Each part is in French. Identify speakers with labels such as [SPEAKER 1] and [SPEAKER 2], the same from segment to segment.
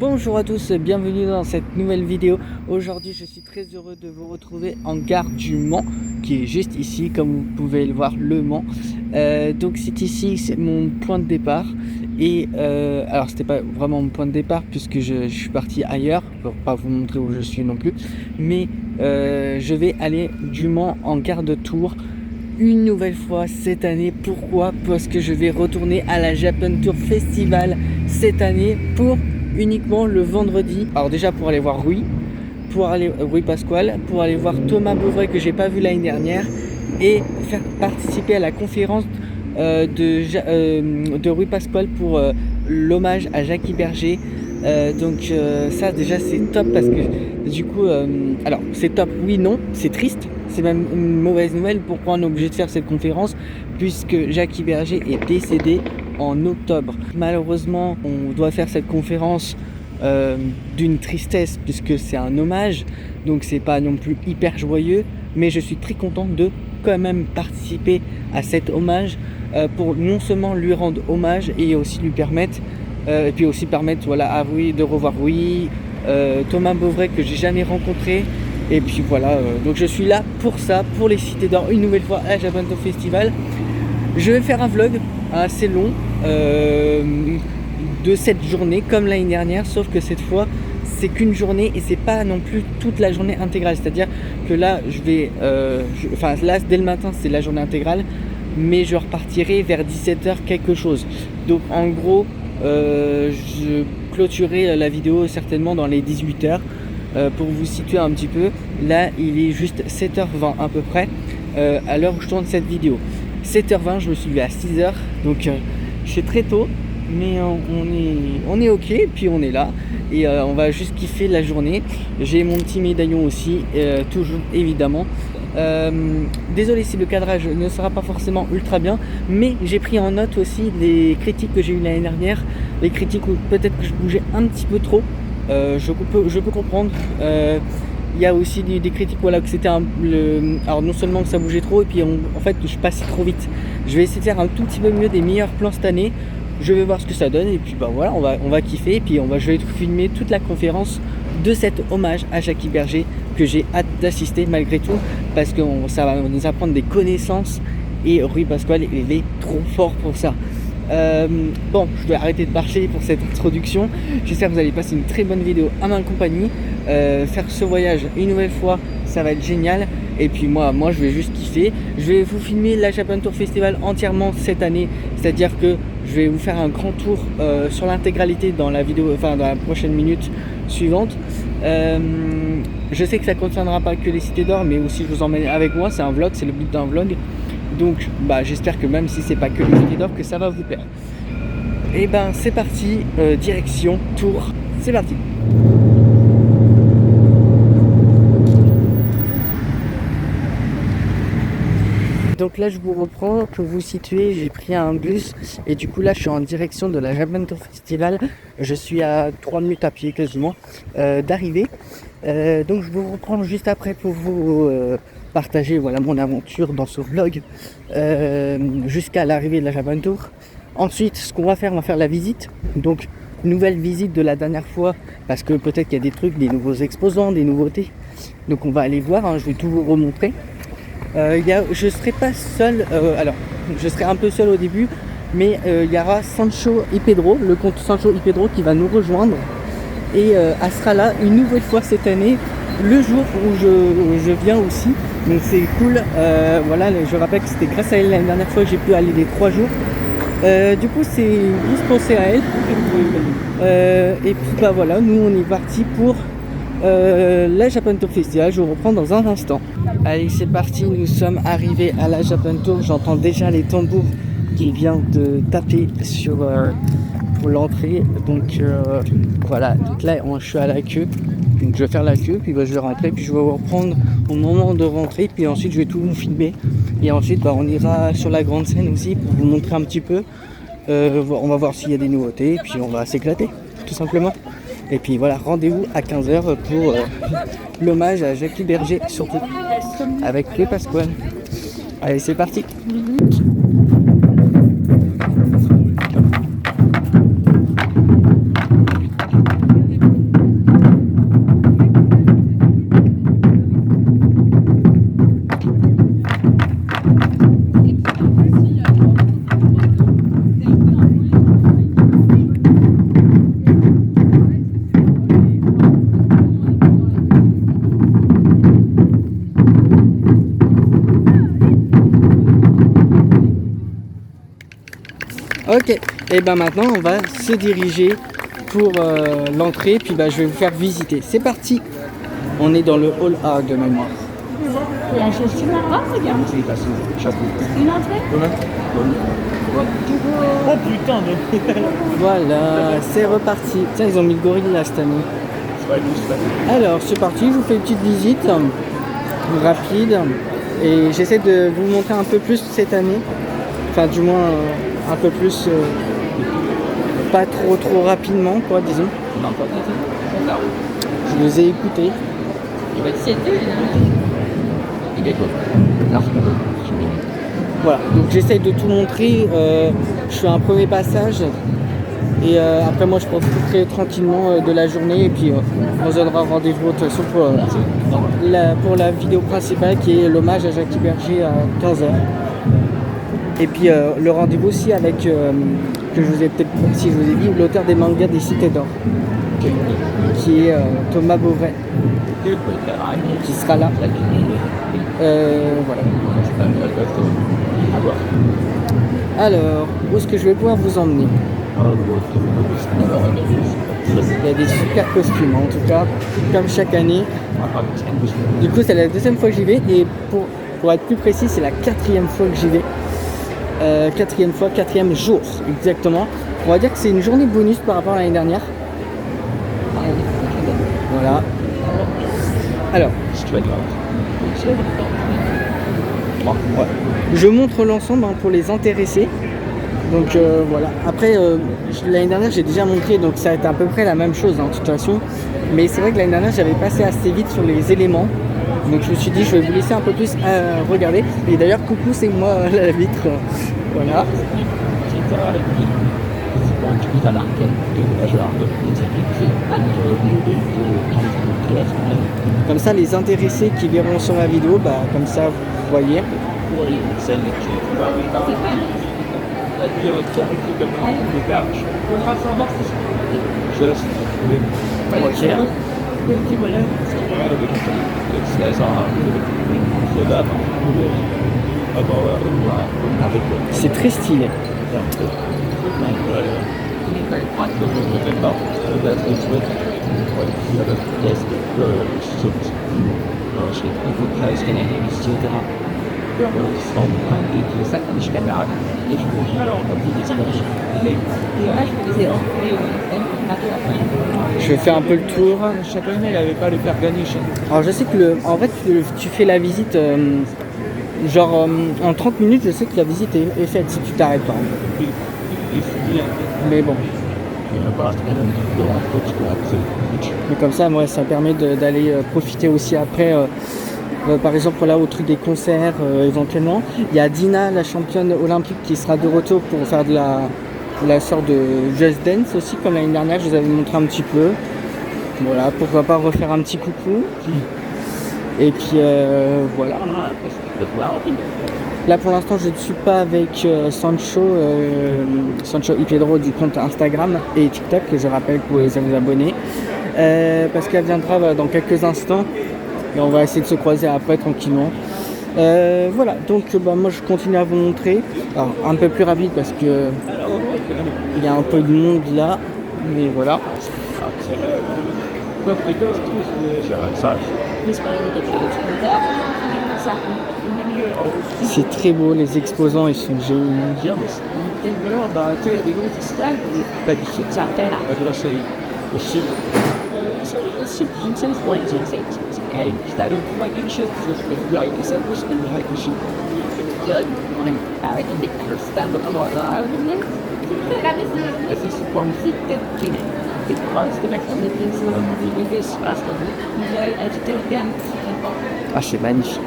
[SPEAKER 1] Bonjour à tous, bienvenue dans cette nouvelle vidéo. Aujourd'hui je suis très heureux de vous retrouver en gare du Mans, qui est juste ici comme vous pouvez le voir, le Mans. Donc c'est ici, c'est mon point de départ. Et alors c'était pas vraiment mon point de départ puisque je suis parti ailleurs, pour pas vous montrer où je suis non plus. Mais je vais aller du Mans en gare de Tours une nouvelle fois cette année. Pourquoi? Parce que je vais retourner à la Japan Tour Festival cette année pour uniquement le vendredi. Alors déjà pour aller voir Rui Pasquale, pour aller voir Thomas Beauvrais que j'ai pas vu l'année dernière et faire participer à la conférence de Rui Pasquale pour l'hommage à Jackie Berger. Donc ça déjà c'est top parce que du coup alors c'est top, oui, non, c'est triste, c'est même une mauvaise nouvelle. Pourquoi on est obligé de faire cette conférence puisque Jackie Berger est décédé en octobre. Malheureusement on doit faire cette conférence d'une tristesse puisque c'est un hommage, donc c'est pas non plus hyper joyeux, mais je suis très content de quand même participer à cet hommage pour non seulement lui rendre hommage et aussi lui permettre et puis aussi permettre à Rui de revoir Rui, Thomas Beauvrais que j'ai jamais rencontré, et puis voilà, donc je suis là pour ça, pour les Cités d'Or une nouvelle fois à Japan Tour Festival. Je vais faire un vlog assez long de cette journée comme l'année dernière, sauf que cette fois c'est qu'une journée et c'est pas non plus toute la journée intégrale, c'est à dire que là je vais là dès le matin c'est la journée intégrale, mais je repartirai vers 17h quelque chose. Donc en gros je clôturerai la vidéo certainement dans les 18h. Pour vous situer un petit peu, là il est juste 7h20 à peu près à l'heure où je tourne cette vidéo. 7h20, je me suis levé à 6h, donc c'est très tôt, mais on est ok, et puis on est là, et on va juste kiffer la journée. J'ai mon petit médaillon aussi, toujours évidemment. Désolé si le cadrage ne sera pas forcément ultra bien, mais j'ai pris en note aussi les critiques que j'ai eues l'année dernière, les critiques où peut-être que je bougeais un petit peu trop. Je peux comprendre. Il y a aussi des critiques que c'était alors non seulement que ça bougeait trop, et puis en fait je passais trop vite. Je vais essayer de faire un tout petit peu mieux des meilleurs plans cette année. Je vais voir ce que ça donne, et puis voilà, on va kiffer, et puis je vais filmer toute la conférence de cet hommage à Jackie Berger que j'ai hâte d'assister malgré tout, parce que ça va nous apprendre des connaissances, et Rui Pasquale il est trop fort pour ça. Bon, je vais arrêter de parler pour cette introduction. J'espère que vous allez passer une très bonne vidéo à ma compagnie. Faire ce voyage une nouvelle fois, ça va être génial. Et puis moi je vais juste kiffer. Je vais vous filmer la Japan Tour Festival entièrement cette année, c'est-à-dire que je vais vous faire un grand tour sur l'intégralité dans la vidéo, dans la prochaine minute suivante. Je sais que ça ne concernera pas que les Cités d'Or, mais aussi je vous emmène avec moi. C'est un vlog, c'est le but d'un vlog. Donc j'espère que même si c'est pas que les Cités d'Or, que ça va vous plaire. Et c'est parti, direction Tours, c'est parti. Donc là je vous reprends, pour vous situer, j'ai pris un bus et du coup là je suis en direction de la Japan Tour Festival. Je suis à 3 minutes à pied quasiment d'arriver. Donc je vous reprends juste après pour vous partager mon aventure dans ce vlog jusqu'à l'arrivée de la Japan Tour. Ensuite ce qu'on va faire, on va faire la visite. Donc nouvelle visite de la dernière fois, parce que peut-être qu'il y a des trucs, des nouveaux exposants, des nouveautés. Donc on va aller voir, je vais tout vous remontrer. Je serai pas seul, alors je serai un peu seul au début, mais il y aura Sancho y Pedro, le compte Sancho y Pedro qui va nous rejoindre, et elle sera là une nouvelle fois cette année, le jour où je viens aussi, donc c'est cool. Je rappelle que c'était grâce à elle l'année dernière fois que j'ai pu aller les 3 jours. Du coup c'est juste penser à elle, et puis nous on est parti pour la Japan Tour Festival. Je vous reprends dans un instant. Allez, c'est parti, nous sommes arrivés à la Japan Tour. J'entends déjà les tambours qui viennent de taper pour l'entrée. Donc donc là je suis à la queue. Donc je vais faire la queue, puis je vais rentrer, puis je vais vous reprendre au moment de rentrer, puis ensuite je vais tout vous filmer. Et ensuite on ira sur la grande scène aussi pour vous montrer un petit peu. On va voir s'il y a des nouveautés, puis on va s'éclater tout simplement. Et puis rendez-vous à 15h pour l'hommage à Jackie Berger, surtout avec Rui Pasquale. Allez, c'est parti. Ok, et ben maintenant on va se diriger pour l'entrée, puis je vais vous faire visiter. C'est parti. On est dans le hall A de mémoire.
[SPEAKER 2] La gestion de la robe, regarde. Une entrée.
[SPEAKER 3] Oh putain de...
[SPEAKER 1] Voilà, c'est reparti. Tiens, ils ont mis le gorille là cette année. Alors, c'est parti, je vous fais une petite visite rapide. Et j'essaie de vous montrer un peu plus cette année. Enfin, du moins, un peu plus... pas trop rapidement, quoi, disons. Je les ai écoutés. Voilà, donc j'essaye de tout montrer. Je fais un premier passage et après moi je profiterai tranquillement de la journée et puis on se donnera rendez-vous de toute façon pour la vidéo principale qui est l'hommage à Jackie Berger à 15h. Et puis le rendez-vous aussi avec, que je vous ai peut-être, si je vous ai dit, l'auteur des mangas des Cités d'Or, qui est Thomas Beauvais, qui sera là. Voilà. Alors, où est-ce que je vais pouvoir vous emmener? Il y a des super costumes, en tout cas, comme chaque année. Du coup, c'est la deuxième fois que j'y vais, et pour être plus précis, c'est la 4e fois que j'y vais. 4e jour, exactement. On va dire que c'est une journée bonus par rapport à l'année dernière. Voilà. Alors, ouais. Je montre l'ensemble pour les intéressés. Donc voilà. Après, l'année dernière, j'ai déjà montré, donc ça va être à peu près la même chose de toute façon. Mais c'est vrai que l'année dernière, j'avais passé assez vite sur les éléments. Donc je me suis dit, je vais vous laisser un peu plus regarder. Et d'ailleurs, coucou, c'est moi à la vitre. Voilà. Comme ça, les intéressés qui verront sur la vidéo, comme ça, vous voyez. C'est très stylé. Je vais faire un peu le tour.
[SPEAKER 3] Chaque année, il n'avait pas le faire gagner.
[SPEAKER 1] Alors je sais que en fait tu fais la visite en 30 minutes, je sais que la visite est faite si tu t'arrêtes pas. Mais bon. Mais comme ça, moi, ça permet d'aller profiter aussi après. Par exemple, là, au truc des concerts, éventuellement. Il y a Dina, la championne olympique, qui sera de retour pour faire de la sorte de Just Dance aussi, comme l'année dernière, je vous avais montré un petit peu. Voilà, pourquoi pas refaire un petit coucou. Et puis, voilà. Là, pour l'instant, je ne suis pas avec Sancho Ipiedro du compte Instagram et TikTok, que je rappelle que vous pouvez vous abonner. Parce qu'elle viendra dans quelques instants. Et on va essayer de se croiser après tranquillement. Voilà, donc moi je continue à vous montrer. Alors un peu plus rapide parce que il y a un peu de monde là, mais voilà. C'est très beau, les exposants ils sont géniaux. Ah, c'est magnifique.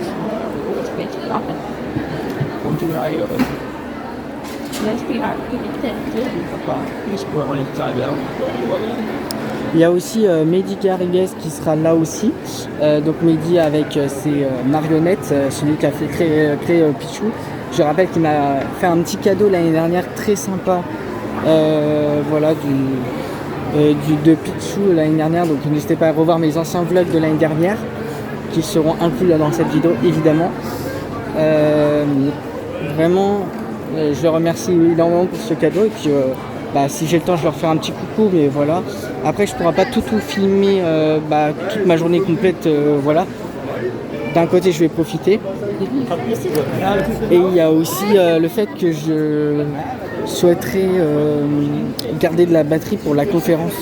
[SPEAKER 1] Il y a aussi Mehdi Garrigues qui sera là aussi. Donc Mehdi avec ses marionnettes, celui qui a fait créer Pichou. Je rappelle qu'il m'a fait un petit cadeau l'année dernière très sympa. Voilà, de Pichou l'année dernière. Donc n'hésitez pas à revoir mes anciens vlogs de l'année dernière qui seront inclus là dans cette vidéo évidemment. Vraiment Je les remercie énormément pour ce cadeau et puis si j'ai le temps je leur ferai un petit coucou, mais voilà. Après je pourrai pas tout filmer toute ma journée complète, voilà. D'un côté je vais profiter et il y a aussi le fait que je souhaiterais garder de la batterie pour la conférence,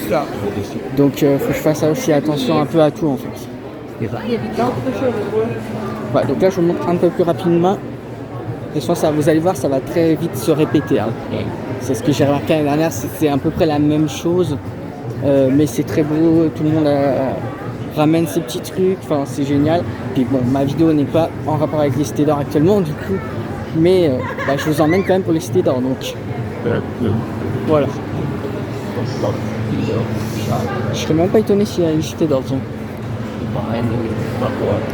[SPEAKER 1] donc faut que je fasse aussi attention un peu à tout en fait. Ouais, donc là je vous montre un peu plus rapidement. Et je pense que vous allez voir, ça va très vite se répéter, hein. C'est ce que j'ai remarqué l'année dernière, c'est à peu près la même chose, mais c'est très beau, tout le monde ramène ses petits trucs, enfin c'est génial. Puis bon, ma vidéo n'est pas en rapport avec les cités d'or actuellement du coup, mais je vous emmène quand même pour les cités d'or, donc voilà. Je serais même pas étonné s'il y a une cité d'or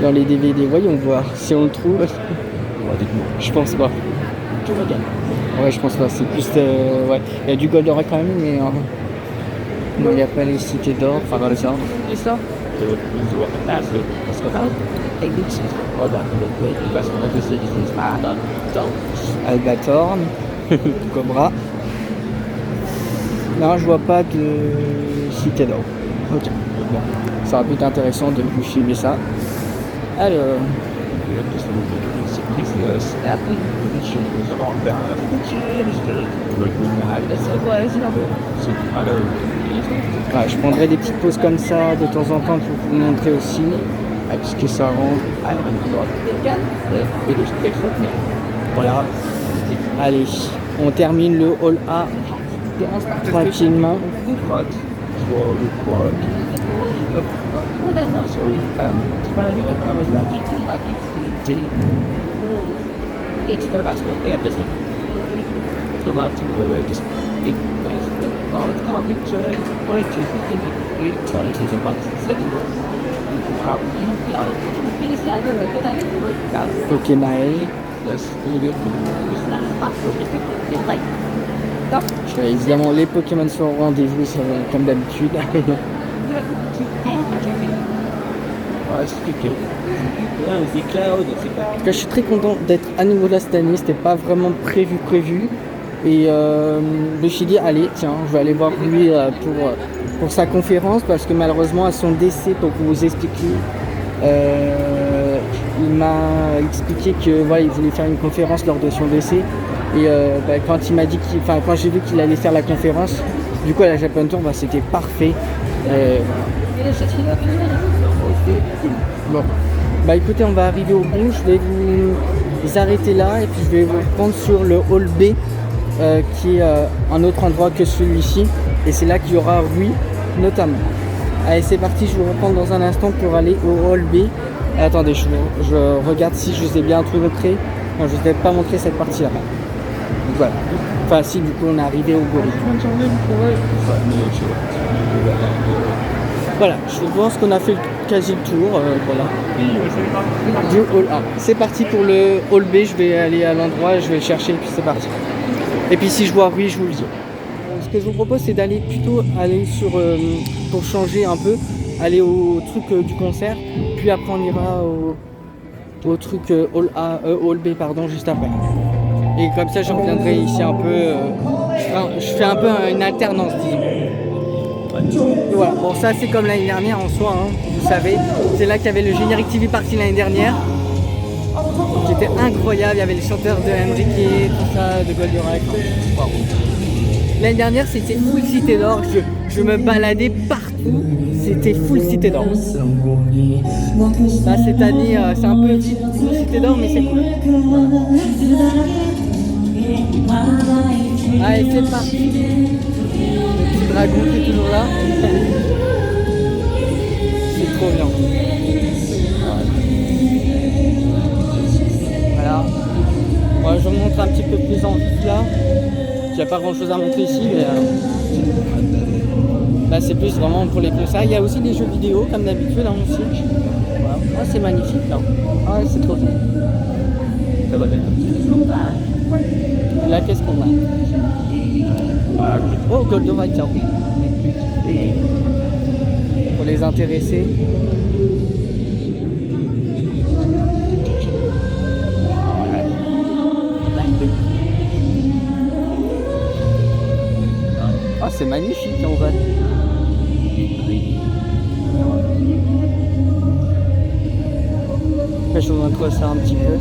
[SPEAKER 1] dans les DVD, voyons voir si on le trouve. Je pense pas. Ouais, je pense pas. C'est plus. Ouais. Il y a du Goldorak quand même, mais il n'y a pas les cités d'or. Enfin, dans les ordres. Et ça Albatorn. Cobra. Non, je vois pas de cité d'or. Ok. Bon. Ça va être intéressant de vous filmer ça. Alors. Je prendrai des petites pauses comme ça de temps en temps pour vous montrer aussi ce que ça rend. Voilà. Allez, on termine le hall A tranquillement. Pokémon. Évidemment, les Pokémon sont au rendez-vous, comme d'habitude. En tout cas, je suis très content d'être à nouveau là cette année. C'était pas vraiment prévu. Et je me suis dit, allez, tiens, je vais aller voir lui pour sa conférence, parce que malheureusement, à son décès, pour vous expliquer, il m'a expliqué que voilà, il voulait faire une conférence lors de son décès. Et quand il m'a dit quand j'ai vu qu'il allait faire la conférence, du coup à la Japan Tour, c'était parfait. Bon, écoutez, on va arriver au bout. Je vais vous arrêter là et puis je vais vous prendre sur le hall B, qui est un autre endroit que celui-ci, et c'est là qu'il y aura Rui notamment. Allez, c'est parti, je vous reprends dans un instant pour aller au hall B. Attendez, je regarde si je vous ai bien tout montré. Non, je ne vous ai pas montré cette partie-là. Donc voilà. Enfin, si, du coup, on est arrivé au gorille. Voilà, je pense qu'on a fait quasi le tour. Voilà. Du hall A. C'est parti pour le hall B. Je vais aller à l'endroit, je vais le chercher, et puis c'est parti. Et puis si je vois Rui, je vous le dis. Ce que je vous propose, c'est d'aller plutôt sur pour changer un peu, aller au truc du concert, puis après on ira au truc hall B, juste après. Et comme ça, je reviendrai ici un peu. Je fais un peu une alternance, disons. Et voilà. Bon, ça c'est comme l'année dernière en soi, hein, vous savez. C'est là qu'il y avait le générique TV Party l'année dernière, qui était incroyable. Il y avait les chanteurs de Enrique, tout ça, de Goldorak. Wow. L'année dernière, c'était full Cité d'Or. Je me baladais partout. C'était full Cité d'Or. Là, cette année, c'est un peu full Cité d'Or, mais c'est cool. Allez, c'est parti. Le petit dragon qui est toujours là. C'est trop bien. Voilà. Moi, je vous montre un petit peu plus en vite là. Il n'y a pas grand chose à montrer ici, mais là c'est plus vraiment pour les concerts. Il y a aussi des jeux vidéo comme d'habitude là aussi. Voilà. Ah, c'est magnifique là. Ah, c'est trop bien. Là, qu'est-ce qu'on a? Oh, Goldorak, tiens. Pour les intéressés. montre ça un petit peu.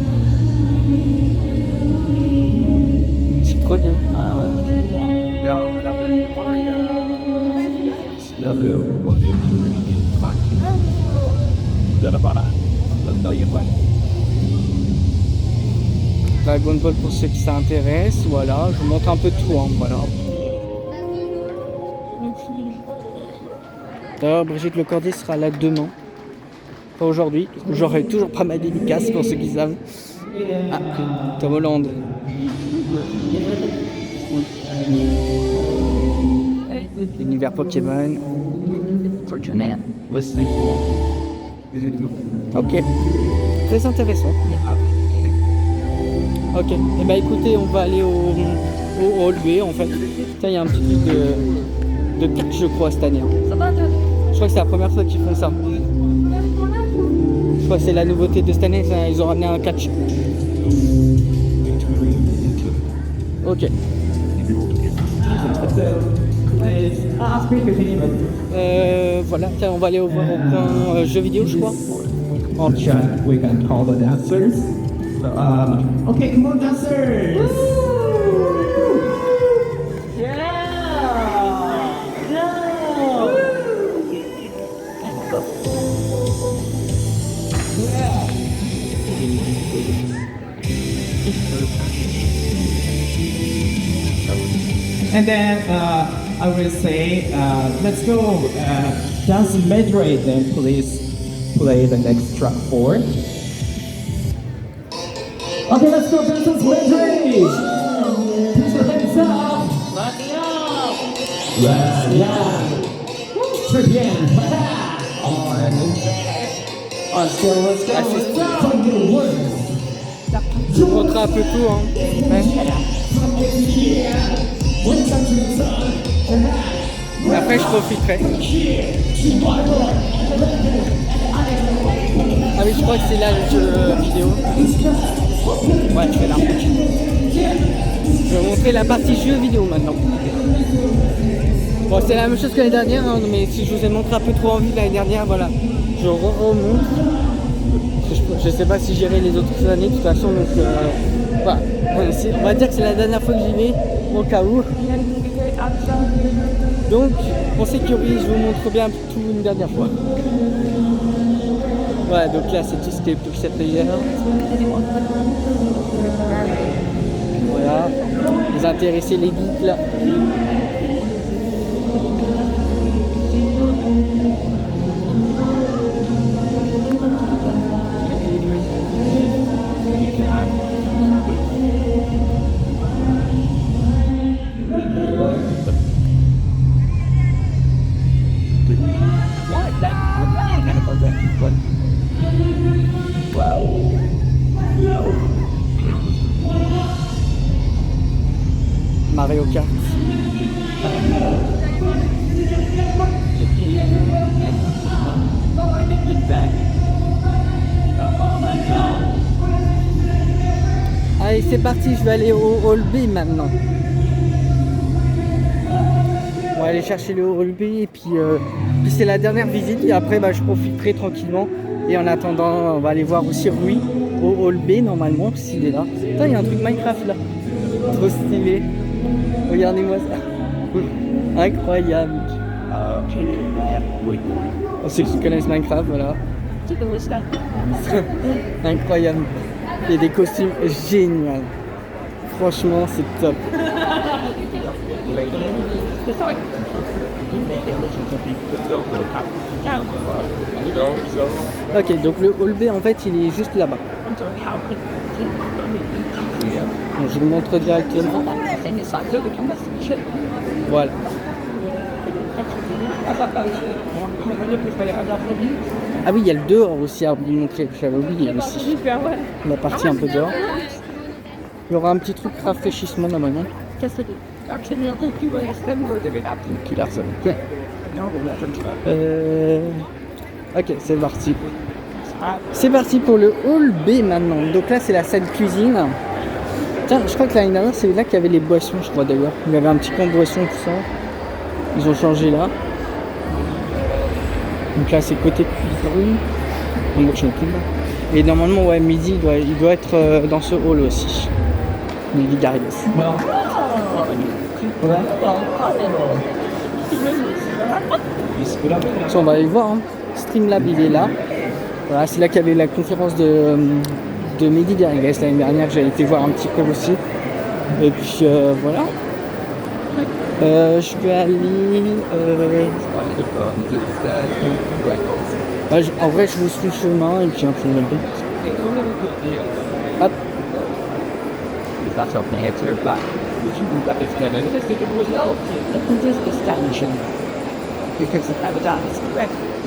[SPEAKER 1] C'est trop bien. Dragon Ball pour ceux qui s'intéressent, voilà, je vous montre un peu de tout, hein, voilà. D'ailleurs, Brigitte Lecordier sera là demain, pas aujourd'hui, j'aurai toujours pas ma dédicace pour ceux qui savent. Ah, Tom Holland. L'univers Pokémon. Ok, très intéressant. Ok, et bah écoutez, on va aller au Hall B en fait. Tiens, il y a un petit truc de catch, je crois, cette année. Je crois que c'est la première fois qu'ils font ça. Je crois que c'est la nouveauté de cette année, ils ont ramené un catch. Ok. Voilà, tiens, on va aller au point jeux vidéo, je crois.
[SPEAKER 4] On chat, we can call the dancers. So, okay, come on, dancers! And then I will say, let's go dance medley. Then please play the next track 4. Okay, let's go dance medley. Put your hands up. Très bien. Let's go. Find your words.
[SPEAKER 1] Je vous montrerai un peu tout, hein. Ouais. Après, je profiterai. Ah oui, je crois que c'est là le jeu vidéo. Ouais, je vais là. Je vais vous montrer la partie jeu vidéo maintenant. Bon, c'est la même chose que l'année dernière, hein, mais si je vous ai montré un peu trop en vue l'année dernière, voilà. Je remonte. Je sais pas si j'irai les autres années de toute façon, donc voilà. On va dire que c'est la dernière fois que j'y vais, au cas où. Donc, on sécurise, je vous montre bien tout une dernière fois. Voilà, donc là c'est tout ce qui est Pixel Player. Voilà, les intéressés, les geeks là. Mario Kart. Allez, c'est parti, je vais aller au Hall B maintenant. On va aller chercher le Hall B et puis c'est la dernière visite et après je profiterai tranquillement. Et en attendant, on va aller voir aussi Rui au Hall B normalement s'il est là. Putain, il y a un truc Minecraft là. Trop stylé. Regardez-moi ça. Incroyable. Pour ceux qui connaissent Minecraft, voilà. Incroyable. Il y a des costumes géniaux. Franchement, c'est top. Ok, donc le Hall B en fait il est juste là-bas. Donc, je vous montre directement. Voilà. Ah oui, il y a le dehors aussi à vous montrer, j'avais oublié aussi. La partie un peu dehors. Il y aura un petit truc rafraîchissement normalement. Ok, c'est parti. C'est parti pour le Hall B maintenant. Donc là, c'est la salle cuisine. Tiens, je crois que l'année dernière, c'est là qu'il y avait les boissons, je crois d'ailleurs. Il y avait un petit coin de boissons, tout ça. Ils ont changé là. Donc là, c'est côté cuisine. On va changer là. Et normalement, ouais, midi, il doit être dans ce hall aussi. Midi Garrigues. On va aller voir. Hein. Streamlab, il est là. Voilà, c'est là qu'il y avait la conférence de Mehdi Garrigues l'année dernière. J'ai été voir un petit peu aussi. Et puis voilà. Je vais aller. En vrai, je vous suis le chemin et puis un peu. Hop.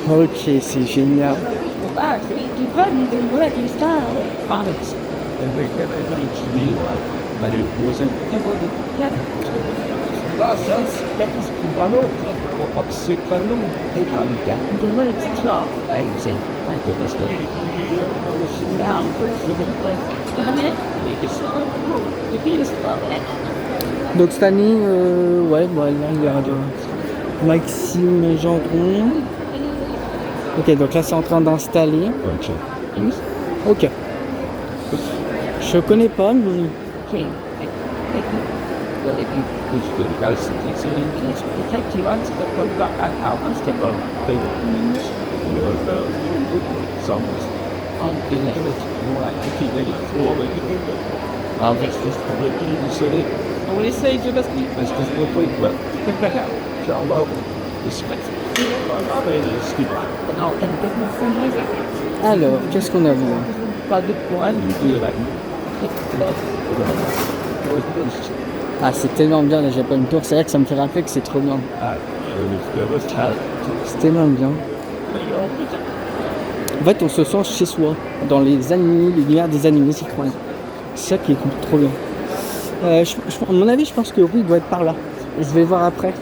[SPEAKER 1] Ok, c'est génial. Donc cette année, ouais, voilà, il y a Maxime Gendron. Ok, donc là c'est en train d'installer. Ok. Je connais pas, mais...
[SPEAKER 3] On essaye de passer.
[SPEAKER 1] Alors, qu'est-ce qu'on a vu?
[SPEAKER 3] Pas de points.
[SPEAKER 1] Ah, c'est tellement bien la Japan Tour, c'est vrai que ça me fait rappeler que c'est trop bien. C'est tellement bien. En fait, on se sent chez soi, dans les animés, l'univers des animés, c'est incroyable. C'est ça qui est trop bien. À mon avis, je pense que oui, il doit être par là. Je vais voir après.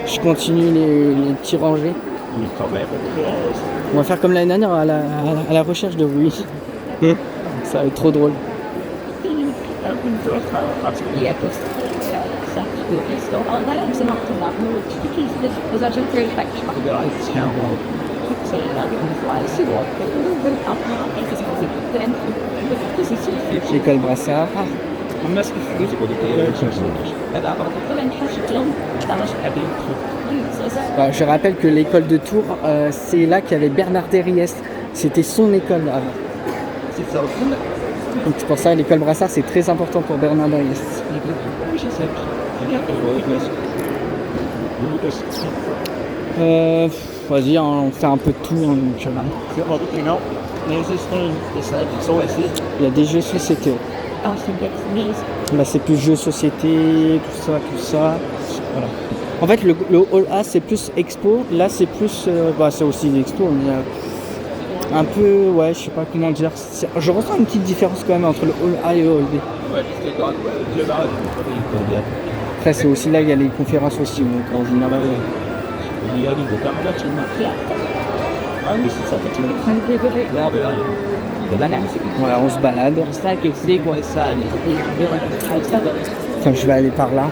[SPEAKER 1] Je continue les petits rangées. On va faire comme l'année dernière à la recherche de Rui. Ça va être trop drôle. L'école Brassard. Je rappelle que l'école de Tours, c'est là qu'il y avait Bernard Derriès. C'était son école avant. Donc c'est pour ça l'école Brassard c'est très important pour Bernard Derriès. Vas-y, hein, on fait un peu de tout. Hein, donc, il y a des jeux société. Là c'est plus jeux société, tout ça. Voilà. En fait le hall A c'est plus expo, là c'est plus... c'est aussi des expos, mais un peu... Ouais, je sais pas comment dire. Je ressens une petite différence quand même entre le hall A et le hall B. Après c'est aussi là il y a les conférences aussi, donc en général... Voilà, on se balade. Enfin, je vais aller par là.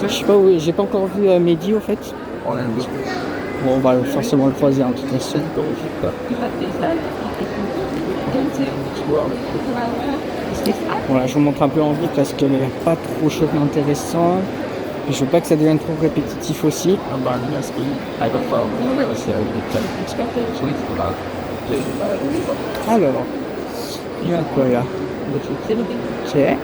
[SPEAKER 1] Je sais pas où, j'ai pas encore vu Mehdi au fait. Bon, on va forcément le croiser en toute façon. Voilà, je vous montre un peu en vue parce qu'il n'y a pas trop de choses intéressantes. Et je veux pas que ça devienne trop répétitif aussi. Alors, il y a quoi là? C'est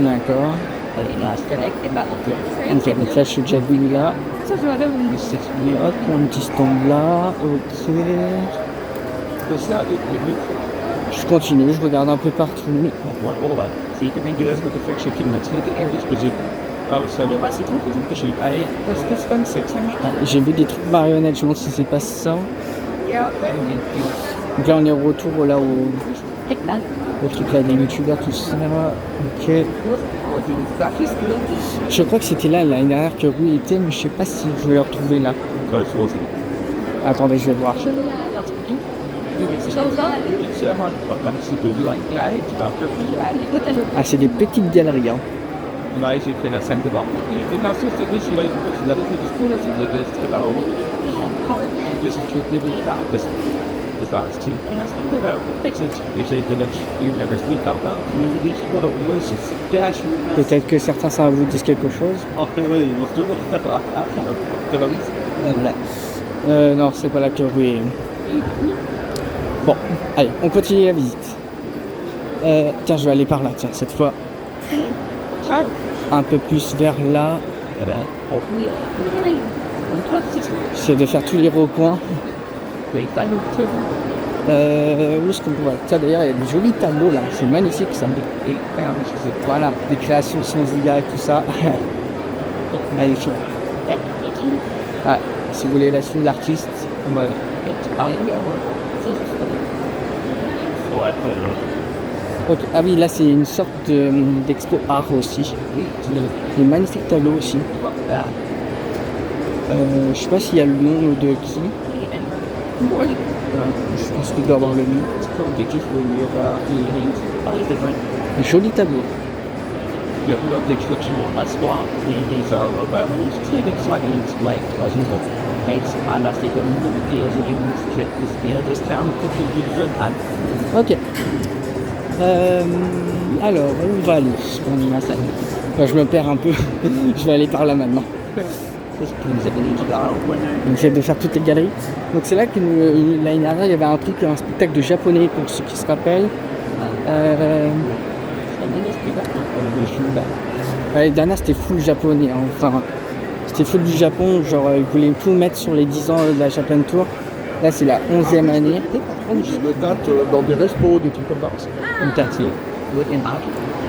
[SPEAKER 1] d'accord. Ok, donc là je suis déjà venu là. Hop, un petit stand là, ok. Je continue, je regarde un peu partout. J'ai vu des trucs marionnettes, je me demande si c'est pas ça. Donc là on est au retour là au truc là des youtubeurs, tout ça. Ok. Je crois que c'était là l'année dernière que Rui était, mais je sais pas si je vais le retrouver là. Attendez, je vais voir. Ah, c'est des petites galeries. Hein. Peut-être que certains ça vous disent quelque chose. Non, c'est pas la que oui. Bon, allez, on continue la visite. Tiens, je vais aller par là, tiens, cette fois. Un peu plus vers là. J'essaie de faire tous les recoins. Où est-ce qu'on peut voir? Tiens, d'ailleurs, il y a des jolis tableaux là, c'est magnifique ça. Voilà, des créations sans IA et tout ça. Magnifique. Ah, si vous voulez la suite de l'artiste, voilà. Ok. Ah oui, là c'est une sorte d'expo art aussi. Des magnifiques tableaux aussi. Je sais pas s'il y a le nom de qui. Je pense qu'il doit avoir le nom. Joli tableau. Ok. Alors, où on va aller? Je me perds un peu. Je vais aller par là maintenant. On essaie de faire toutes les galeries. Donc c'est là que l'année dernière il y avait un truc, un spectacle de japonais pour ceux qui se rappellent. L'année dernière c'était full japonais. Hein. Enfin, c'était full du Japon. Genre ils voulaient tout mettre sur les 10 ans de la Japan Tour. Là c'est la 11e année.
[SPEAKER 5] Je le date dans des restos, des trucs comme ça.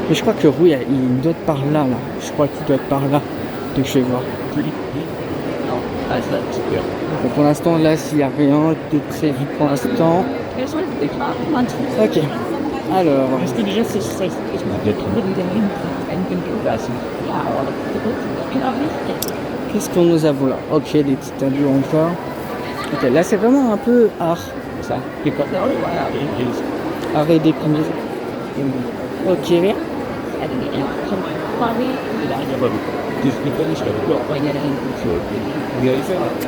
[SPEAKER 1] Mais je crois que Rui il doit être par là. Je crois qu'il doit être par là. Donc je vais voir. Donc pour l'instant là s'il n'y a rien de prévu pour l'instant. Ok. Alors. Qu'est-ce qu'on nous a vu là? Ok, des petits tableaux encore. Ok, là c'est vraiment un peu art. Ça. Art et découverte. Ok.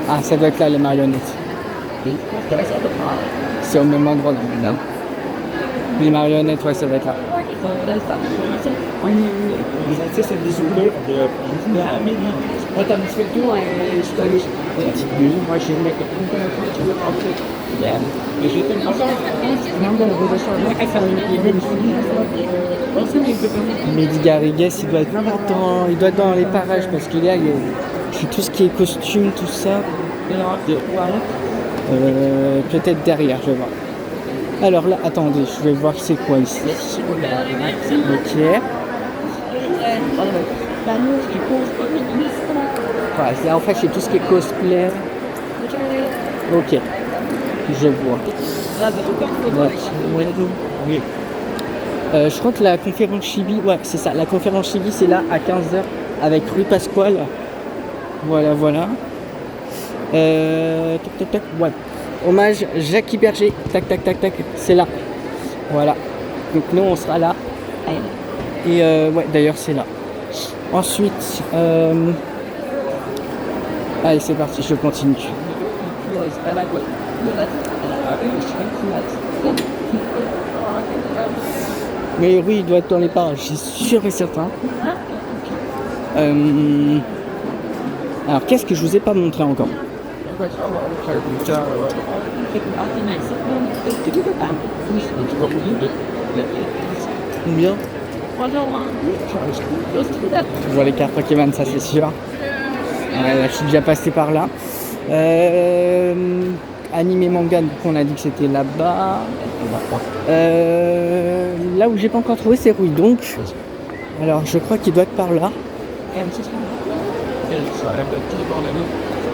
[SPEAKER 1] Ah, ça doit être là les marionnettes. C'est au même endroit là. Les marionnettes, ouais, ça va être là. Mehdi Garrigues, il doit être dans les parages parce qu'il y a tout ce qui est costume, tout ça. Peut-être derrière, je vais voir. Alors là, attendez, je vais voir c'est quoi ici. Ok. Voilà, en fait, c'est tout ce qui est cosplay. Ok. Je vois. Ouais. Je crois que la conférence Chibi, ouais, c'est ça. La conférence Chibi, c'est là à 15h avec Rui Pasquale. Voilà. Tac, ouais. Hommage Jackie Berger, tac, c'est là. Voilà. Donc nous on sera là. Et ouais, d'ailleurs c'est là. Ensuite, allez c'est parti, je continue. Mais oui, il doit être dans les parages, je suis sûr et certain. Alors qu'est-ce que je vous ai pas montré encore? Combien? Je vois les cartes Pokémon, ça c'est sûr. Ouais, je suis déjà passé par là. Anime et manga, donc on a dit que c'était là-bas. Là où j'ai pas encore trouvé, c'est Rui. Donc, alors je crois qu'il doit être par là. Je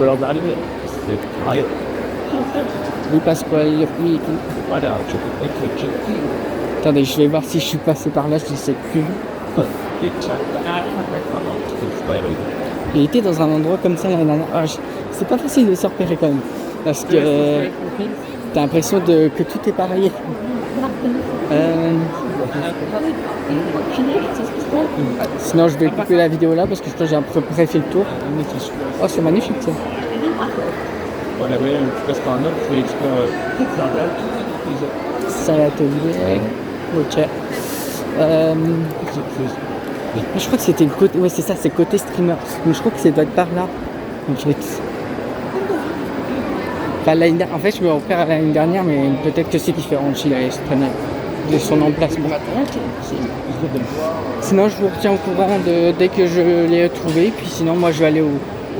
[SPEAKER 1] peux leur parler. Oui, Pasquale, oui et tout. Attendez, je vais voir si je suis passé par là, je ne sais plus. Il était dans un endroit comme ça l'année dernière. C'est pas facile de se repérer quand même. Parce que T'as l'impression que tout est pareil. Sinon je vais couper la vidéo là parce que je crois que j'ai à peu près fait le tour. Oh c'est magnifique ça. Ça l'atelier. Ok. Je crois que c'était le côté. Ouais c'est ça, c'est côté streamer. Donc je crois que ça doit être par là. En fait. Enfin, en fait je me repère l'année dernière mais peut-être que c'est différent de Chile de son emplacement. Sinon je vous retiens au courant dès que je l'ai trouvé. Puis sinon moi je vais aller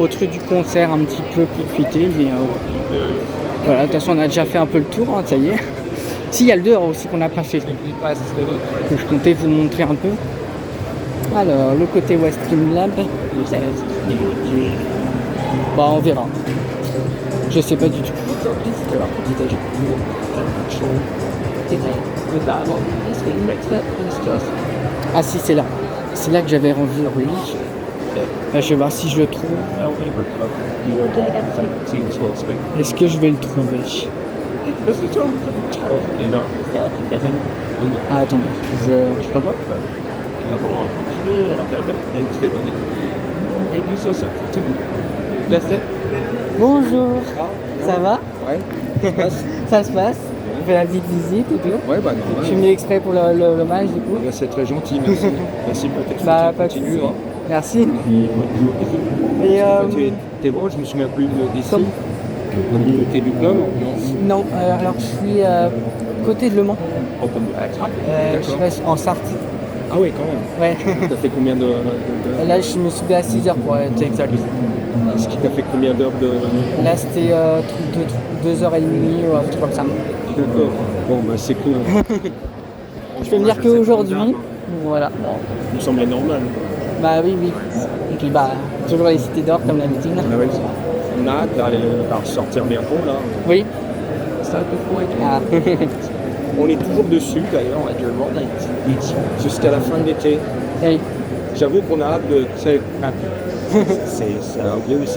[SPEAKER 1] au truc du concert un petit peu pour profiter. Mais voilà, de toute façon on a déjà fait un peu le tour, hein, ça y est. Si, il y a le dehors aussi qu'on n'a pas fait. Que je comptais vous montrer un peu. Alors, le côté West Stream Lab. Bah, on verra. Je sais pas du tout. Ah si, c'est là. C'est là que j'avais envie, oui. Là, je vais voir si je le trouve. Est-ce que je vais le trouver? Ah, attends, je peux pas. Bonjour, ça va?
[SPEAKER 5] Ouais.
[SPEAKER 1] Ça se passe? On fait la petite visite et tout?
[SPEAKER 5] Ouais, bah non.
[SPEAKER 1] Je suis venu exprès pour l'hommage du coup.
[SPEAKER 5] C'est très gentil, merci. Merci pour tes
[SPEAKER 1] Bah, pas de
[SPEAKER 5] continue.
[SPEAKER 1] soucis.
[SPEAKER 5] Hein.
[SPEAKER 1] Merci. Et
[SPEAKER 5] T'es bon, je me souviens plus d'ici. T'es du club?
[SPEAKER 1] non, alors je suis côté de Le Mans. Je reste en Sarthe.
[SPEAKER 5] Ah oui, quand même.
[SPEAKER 1] Ouais.
[SPEAKER 5] T'as fait combien de...
[SPEAKER 1] Là, je me suis levé à 6h pour être exact.
[SPEAKER 5] Ce qui t'a fait combien d'heures de...
[SPEAKER 1] Là, c'était 2h30 ou un truc comme ça.
[SPEAKER 5] D'accord. Bon, bah c'est cool.
[SPEAKER 1] Je peux me dire qu'aujourd'hui, voilà.
[SPEAKER 5] Ça me semblait normal.
[SPEAKER 1] Bah oui, oui. Et puis bah, toujours les cités d'or comme l'habitude.
[SPEAKER 5] Ah ouais, on a hâte à ressortir bientôt là.
[SPEAKER 1] Oui.
[SPEAKER 5] C'est un peu fou.
[SPEAKER 1] Ah.
[SPEAKER 5] On est toujours dessus d'ailleurs actuellement. Jusqu'à la fin de l'été.
[SPEAKER 1] Oui.
[SPEAKER 5] J'avoue qu'on a hâte de... C'est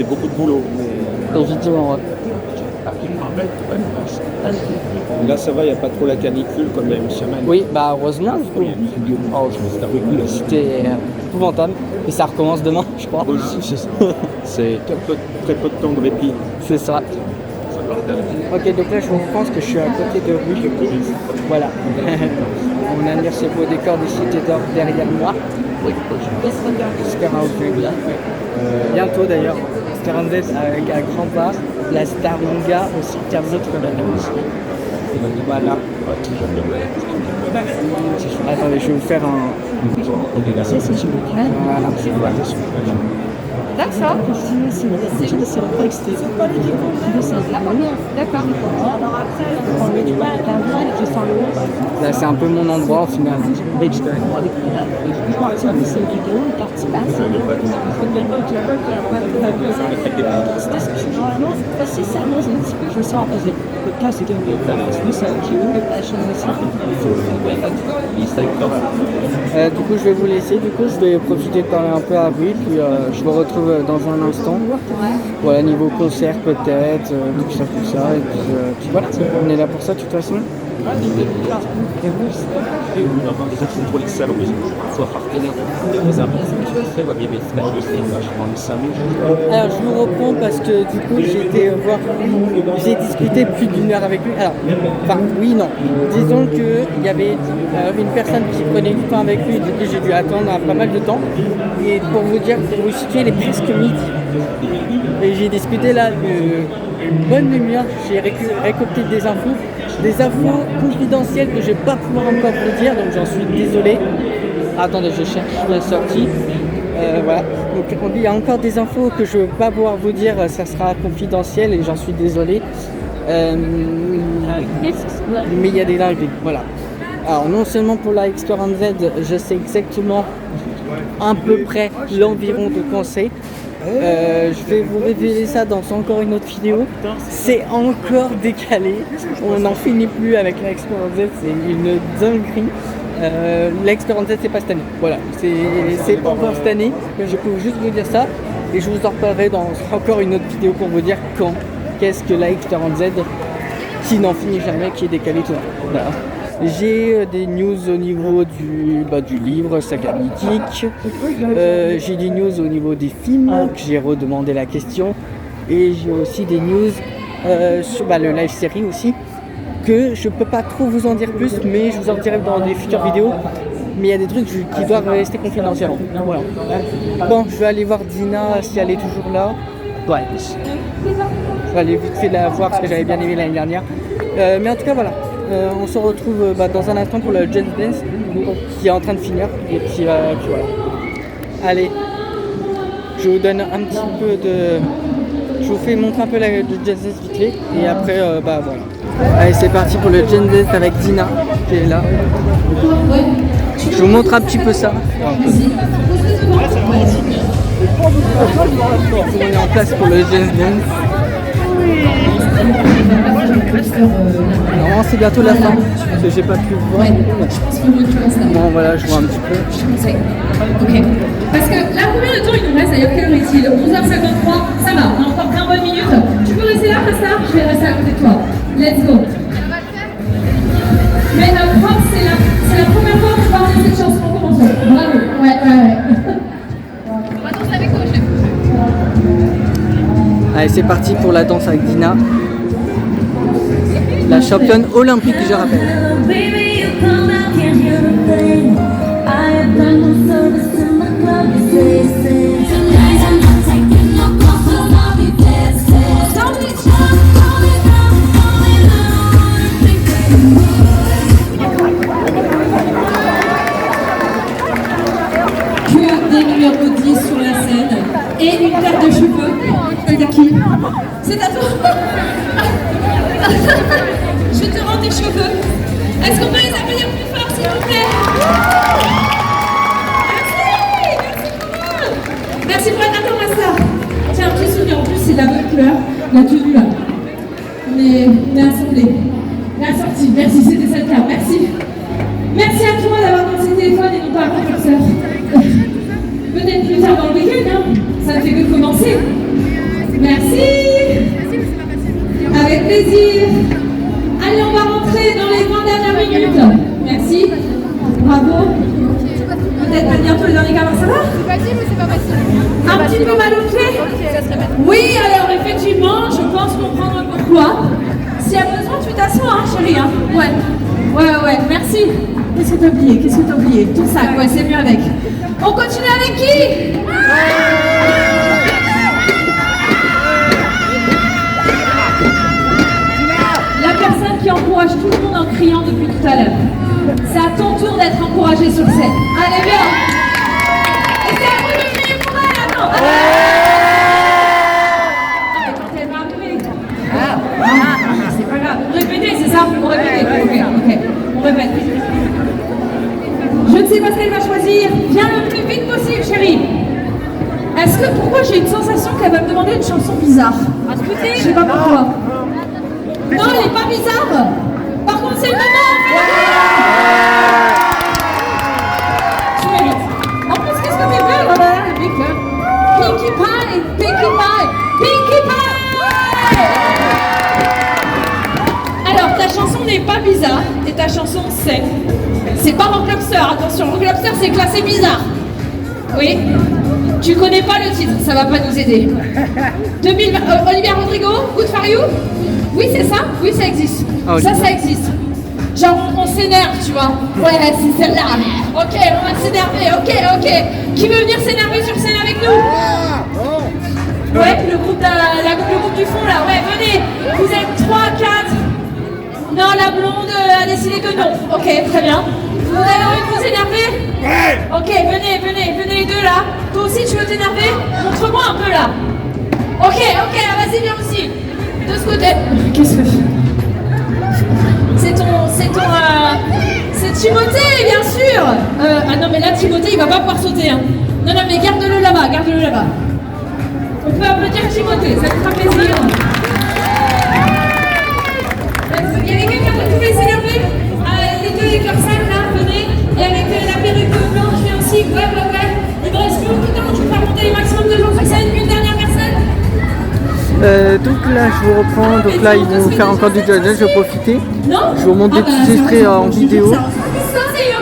[SPEAKER 5] beaucoup de boulot. Mais...
[SPEAKER 1] Effectivement, ouais.
[SPEAKER 5] Là ça va, il n'y a pas trop la canicule comme il y a une semaine.
[SPEAKER 1] Oui, bah heureusement du coup. Oh, c'était épouvantable. Et ça recommence demain, je crois.
[SPEAKER 5] C'est très peu de temps de répit.
[SPEAKER 1] C'est ça. Ok, donc là je pense que je suis à côté de rue du coup. Voilà. On a un beau décor des cités d'or derrière moi. Esperanza. Bientôt d'ailleurs. Esperanza avec un grand bar. La Star Longa aussi Carzo Voilà. Attendez, je vais vous faire un. Voilà.
[SPEAKER 2] D'accord. D'accord.
[SPEAKER 1] Là, c'est un peu mon endroit au final. Du coup, je vais vous laisser. Du coup, je vais profiter de parler un peu à Rui, puis je vous retrouve dans un instant. Voilà, niveau concert peut-être, tout ça. Et puis voilà, on est là pour ça de toute façon. Alors je vous reprends parce que du coup j'ai discuté plus d'une heure avec lui. Alors, enfin oui, non. Disons qu'il y avait une personne qui prenait du temps avec lui, du coup j'ai dû attendre pas mal de temps. Et pour vous dire, pour vous situer, il est presque midi. Et j'ai discuté là une bonne demi-heure, j'ai récolté des infos confidentielles que je ne vais pas pouvoir encore vous dire, donc j'en suis désolé. Attendez, je cherche la sortie. Voilà, donc il y a encore des infos que je ne vais pas pouvoir vous dire, ça sera confidentiel et j'en suis désolé. Mais il y a des dingueries, voilà. Alors non seulement pour la Experience Z, je sais exactement à peu près l'environ de quand c'est. Je vais vous révéler ça dans encore une autre vidéo. C'est encore décalé. On n'en finit plus avec la Experience Z, c'est une dinguerie. L'Experience Z c'est pas cette année. Voilà, c'est pas encore cette année. Je peux juste vous dire ça. Et je vous en reparlerai dans encore une autre vidéo pour vous dire qu'est-ce que la Experience Z qui n'en finit jamais, qui est décalé tout le temps. Voilà. J'ai des news au niveau du livre Saga Mythique. J'ai des news au niveau des films, que j'ai redemandé la question. Et j'ai aussi des news sur le live série aussi, que je peux pas trop vous en dire plus, mais je vous en dirai dans des futures vidéos. Mais il y a des trucs qui doivent rester confidentiels. Voilà. Bon, je vais aller voir Dina si elle est toujours là. Ouais. Je vais aller vite fait la voir parce que j'avais bien aimé l'année dernière. Mais en tout cas, voilà. On se retrouve dans un instant pour le Just Dance qui est en train de finir. Et puis voilà. Allez, je vous donne un petit peu de... Je vous fais montrer un peu le Just Dance vite fait. Et après, voilà. Allez, c'est parti pour le Just Dance avec Dina qui est là. Je vous montre un petit peu ça. On est en place pour le Just Dance. Normalement c'est bientôt la fin, parce que j'ai pas pu voir. Bon voilà, je vois un petit peu.
[SPEAKER 6] Ok. Parce que là, combien de temps il nous reste d'ailleurs? Quelle heure est-il? 11h53, ça va, on a encore 20 bonnes minutes. Tu peux rester là, Pasta? Je vais rester à côté de toi. Let's go. Mais je crois que c'est la première fois que je parle de cette chanson. Commençons. Bravo. Ouais. On va danser avec toi, chef.
[SPEAKER 1] Allez, c'est parti pour la danse avec Dina. La championne olympique, je rappelle.
[SPEAKER 6] Des numéros 10 sur la scène et une paire de cheveux. C'est à qui? C'est à toi. Je te rends tes cheveux. Est-ce qu'on peut les applaudir plus fort, s'il vous plaît? Merci pour être attends, ça. Tiens, un petit souvenir. En plus, c'est de la bonne couleur. La tenue là. On est assemblés. La sortie. Merci, c'était ça le cas. Merci. Merci à toi d'avoir dansé le téléphone et non pas un professeur. Peut-être plus tard dans le week-end, hein. Ça ne fait que commencer. Merci. Avec plaisir. Allez, on va rentrer dans les 20 dernières minutes. Merci. Bravo. Peut-être pas bientôt le dernier câlin, ça va?
[SPEAKER 2] C'est facile ou c'est pas facile?
[SPEAKER 6] Un petit peu mal au pied?
[SPEAKER 2] Ça serait bien.
[SPEAKER 6] Oui, alors effectivement, je pense comprendre pourquoi. S'il y a besoin, tu t'assois, hein, chérie. Hein. Ouais, merci. Qu'est-ce que t'as oublié? Tout ça, ouais, c'est mieux avec. On continue avec qui? La personne qui encourage tout le monde en criant depuis tout à l'heure. C'est à ton tour d'être encouragé sur scène. Allez, bien. Et c'est à vous de crier pour elle, attends. Mais quand elle va arriver. C'est pas grave. Répétez, c'est ça? On répète. Ok. On répète. Je ne sais pas ce qu'elle va choisir. Viens le plus vite possible, chérie. Pourquoi j'ai une sensation qu'elle va me demander une chanson bizarre? Je sais pas pourquoi. Non, elle n'est pas bizarre. Par contre, c'est le moment. Tu mérites. En plus, qu'est-ce que t'es belle? Oh là là, le big là. Pinkie Pie. Alors, ta chanson n'est pas bizarre. Et ta chanson, c'est pas Rock Lobster. Attention, Rock Lobster, c'est classé bizarre. Oui. Tu connais pas le titre, ça va pas nous aider. Olivia Rodrigo, Good For You? Oui, c'est ça? Oui, ça existe. Ça existe. Genre, on s'énerve, tu vois. Ouais, c'est celle-là. Ok, on va s'énerver. Ok. Qui veut venir s'énerver sur scène avec nous? Ouais, le groupe du fond, là. Ouais, venez. Vous êtes 3, 4. Non, la blonde a décidé que non. Ok, très bien. Vous avez envie de vous énerver? Ouais. Ok, venez les deux là. Toi aussi tu veux t'énerver? Montre-moi un peu là. Ok, vas-y viens aussi. De ce côté. Qu'est-ce que c'est Timothée bien sûr. Ah non mais là Timothée il va pas pouvoir sauter hein. Non mais garde-le là-bas. On peut applaudir Timothée, ça te fera plaisir. Il y avait quelqu'un qui pouvait s'énerver? Les deux éclaircins là, venez. Et avec la perruque blanche, je viens aussi. Ouais. Il me reste plus beaucoup de temps, je peux faire monter les maximum de gens sur scène. Une dernière personne.
[SPEAKER 1] Donc là je vous reprends, donc là ils vont faire encore du jazz, je vais profiter.
[SPEAKER 6] Non.
[SPEAKER 1] Je vous remonte des petits extraits en vidéo.
[SPEAKER 6] Ça, c'est your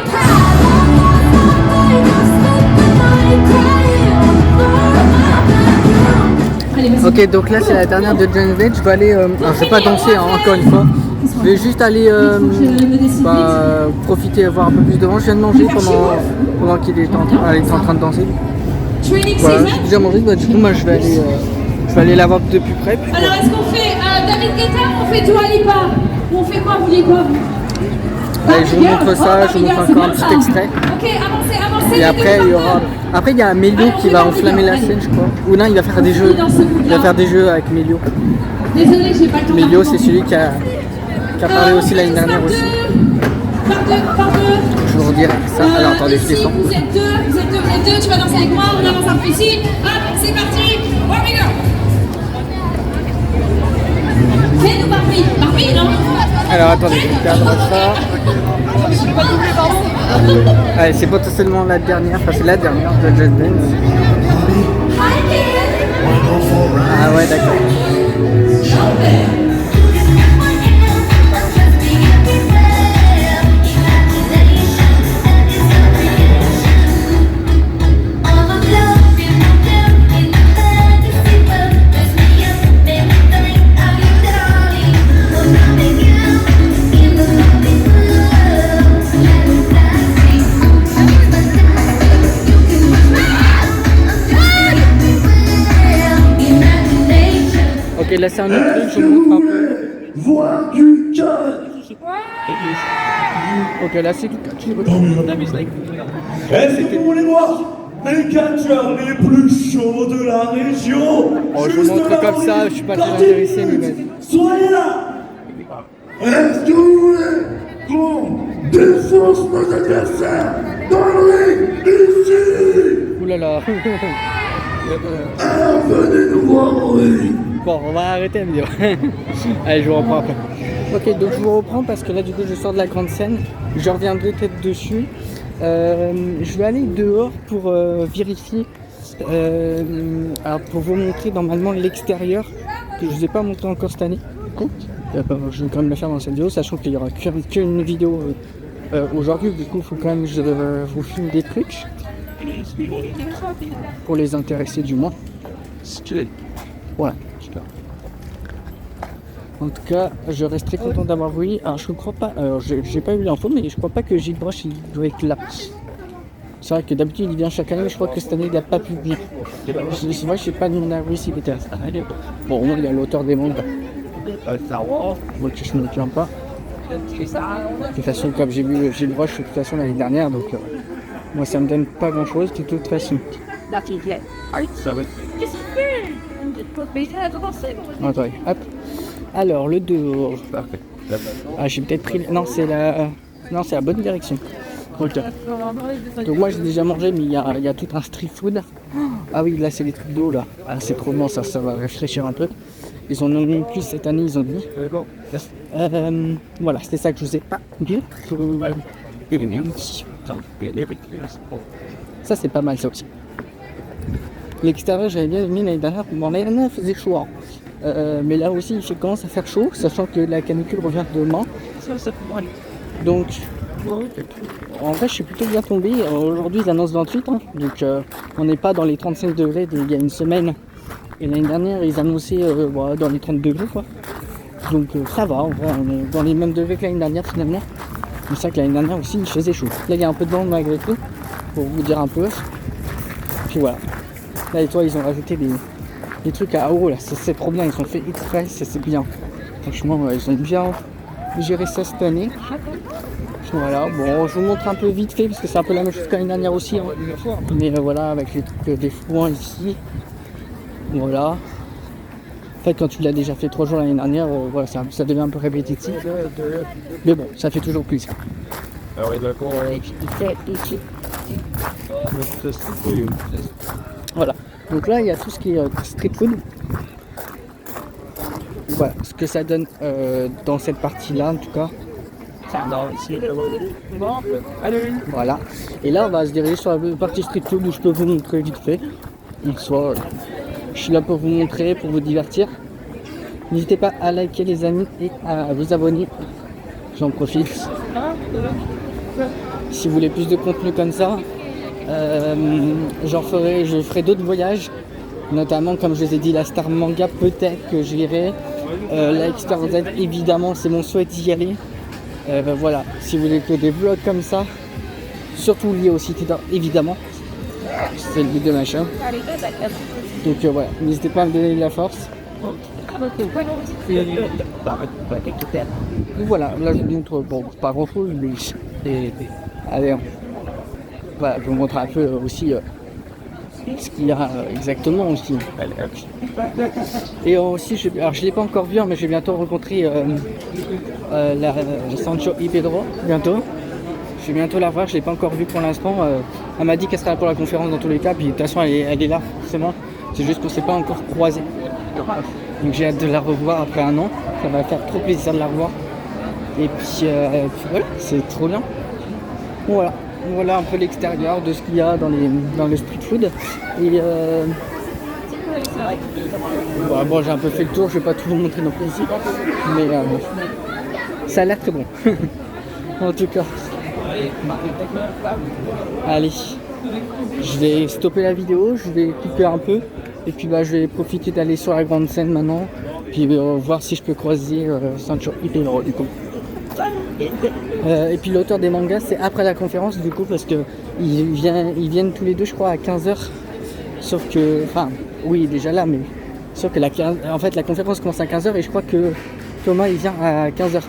[SPEAKER 6] Allez, vas-y.
[SPEAKER 1] Ok, donc là c'est la dernière de Gen Z, je vais aller, alors je vais pas danser hein, encore une fois, je vais juste aller profiter, voir un peu plus devant. Je viens de manger pendant qu'il était en train de danser.
[SPEAKER 6] Training
[SPEAKER 1] Voilà,
[SPEAKER 6] season.
[SPEAKER 1] j'ai déjà mangé, bah, du coup moi je vais aller la voir de plus près. Puis
[SPEAKER 6] Alors, est-ce qu'on fait David Guetta ou on fait Dua Lipa? Ou on fait quoi? Vous voulez quoi?
[SPEAKER 1] Allez, je vous montre ça, je vous montre encore un petit extrait.
[SPEAKER 6] Ok, avancez.
[SPEAKER 1] Et après il y aura. Après il y a Melio qui va enflammer la scène je crois. Ou non il va faire des jeux. Il va faire des jeux avec Melio.
[SPEAKER 6] Désolé, j'ai pas le temps.
[SPEAKER 1] Melio c'est celui qui a parlé aussi l'année dernière aussi.
[SPEAKER 6] Par deux.
[SPEAKER 1] Je vous redirai ça. Alors attendez, je descends.
[SPEAKER 6] Vous êtes deux, tu vas danser avec moi, on avance un peu ici. Hop, c'est parti. Here we go. Ken ou Barbie, non?
[SPEAKER 1] Alors attendez, je perdre ça. Allez, c'est potentiellement la dernière, enfin c'est la dernière de Just Dance. Ah ouais, d'accord. Ok, là c'est un autre truc, je vous montre un peu.
[SPEAKER 7] Voir du catch.
[SPEAKER 1] Ok, là c'est du catch.
[SPEAKER 7] Est-ce que vous voulez voir les catcheurs les plus chauds de la région?
[SPEAKER 1] Oh, je vous montre comme ça, je suis pas très intéressé, mais vas-y.
[SPEAKER 7] Soyez là. Est-ce que vous voulez qu'on défonce nos adversaires dans le ring ici?
[SPEAKER 1] Oulala.
[SPEAKER 7] Alors venez nous voir au ring.
[SPEAKER 1] Bon, on va arrêter la vidéo. Allez, je vous reprends après. Ok, donc je vous reprends parce que là, du coup, je sors de la grande scène. Je reviendrai peut-être dessus. Je vais aller dehors pour vérifier. Alors, pour vous montrer normalement l'extérieur que je ne vous ai pas montré encore cette année. Je vais quand même le faire dans cette vidéo, sachant qu'il n'y aura qu'une vidéo aujourd'hui. Du coup, il faut quand même que je vous filme des trucs. Pour les intéressés du moins. Voilà. En tout cas, je reste très content d'avoir vu. Alors, je ne crois pas. Alors, j'ai pas eu l'info, mais je crois pas que Gilles Broche il doit être là. C'est vrai que d'habitude il vient chaque année, mais je crois que cette année il n'a pas pu venir. C'est vrai que je sais pas demandé à lui s'il était là. Bon, au moins il y a l'auteur des mondes. Moi que je ne me tiens pas. De toute façon, comme j'ai vu Gilles Broche de toute façon l'année dernière, donc moi ça me donne pas grand chose de toute façon. Attendez, hop. Alors le dehors. Ah, j'ai peut-être pris. Non, c'est la bonne direction. Ok. Donc moi j'ai déjà mangé, mais il y a tout un street food. Ah oui, là c'est les trucs d'eau là. Ah, c'est trop bon, ça va réfléchir un peu. Ils en ont mis plus cette année, ils ont dit. Voilà, c'était ça que je vous ai pas dit. Ça c'est pas mal ça aussi. L'extérieur j'avais bien aimé l'année dernière. Bon, l'année dernière il faisait chaud. Hein. Mais là aussi il commence à faire chaud, sachant que la canicule revient demain. Donc en vrai je suis plutôt bien tombé. Aujourd'hui ils annoncent 28, hein. Donc on n'est pas dans les 35 degrés d'il y a une semaine. Et l'année dernière ils annonçaient dans les 30 degrés quoi. Donc ça va, en vrai on est dans les mêmes degrés que l'année dernière finalement. Mais c'est vrai que l'année dernière aussi il faisait chaud. Là il y a un peu de vent malgré tout, pour vous dire un peu. Puis voilà. Là les toits ils ont rajouté des trucs à haut là, c'est trop bien, ils ont fait exprès, c'est bien. Franchement ils ont bien géré ça cette année. Voilà, bon je vous montre un peu vite fait parce que c'est un peu la même chose que l'année dernière aussi. Hein. Mais voilà, avec les trucs des foins ici. Voilà. En fait quand tu l'as déjà fait 3 jours l'année dernière, voilà, ça devient un peu répétitif. Mais bon, ça fait toujours plaisir. Voilà, donc là il y a tout ce qui est street food. Voilà, ce que ça donne dans cette partie-là en tout cas. Voilà, et là on va se diriger sur la partie street food où je peux vous montrer vite fait. Donc soit je suis là pour vous montrer, pour vous divertir. N'hésitez pas à liker les amis et à vous abonner. J'en profite. Si vous voulez plus de contenu comme ça, je ferai d'autres voyages. Notamment, comme je vous ai dit, la Star Manga, peut-être que j'irai. La X-Star Z, évidemment, c'est mon souhait d'y aller. Voilà, si vous voulez que des vlogs comme ça, surtout liés au City d'Or, évidemment. C'est le but de ma chaîne. Donc voilà, n'hésitez pas à me donner de la force. Voilà, là je vous montre, bon, pas grand chose, mais allez, voilà, je vous montre un peu aussi ce qu'il y a exactement aussi. Et aussi, alors je l'ai pas encore vu, mais je vais bientôt rencontrer la Sancho y Pedro, bientôt. Je vais bientôt la voir, je l'ai pas encore vue pour l'instant. Elle m'a dit qu'elle sera là pour la conférence dans tous les cas, puis de toute façon elle est là forcément. C'est juste qu'on s'est pas encore croisés. Donc j'ai hâte de la revoir après un an. Ça va faire trop plaisir de la revoir. Et puis voilà, c'est trop bien. Voilà un peu l'extérieur de ce qu'il y a dans le street food. Et bon, j'ai un peu fait le tour, je vais pas tout vous montrer non plus ici. Mais ça a l'air très bon. En tout cas. Allez, je vais stopper la vidéo, je vais couper un peu. Et puis je vais profiter d'aller sur la grande scène maintenant. Puis voir si je peux croiser Sancho y Pedro du coup. Et puis l'auteur des mangas, c'est après la conférence du coup, parce que ils viennent tous les deux je crois à 15h. Sauf que, enfin oui déjà là, mais sauf que la conférence commence à 15h et je crois que Thomas il vient à 15h.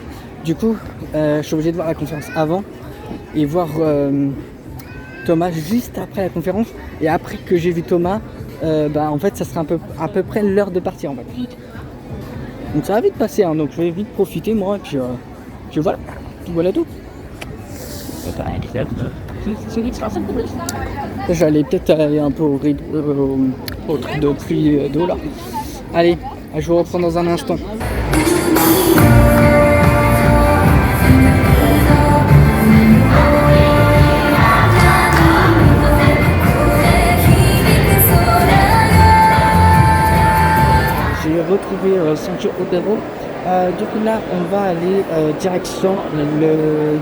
[SPEAKER 1] Du coup je suis obligé de voir la conférence avant et voir Thomas juste après la conférence. Et après que j'ai vu Thomas, en fait ça sera à peu près l'heure de partir en fait. Donc ça va vite passer, hein, donc je vais vite profiter moi et puis voilà tout. J'allais peut-être aller un peu au truc de pluie d'eau là. Allez, je vous reprends dans un instant. J'ai retrouvé Sancho y Pedro. Du coup là on va aller direction le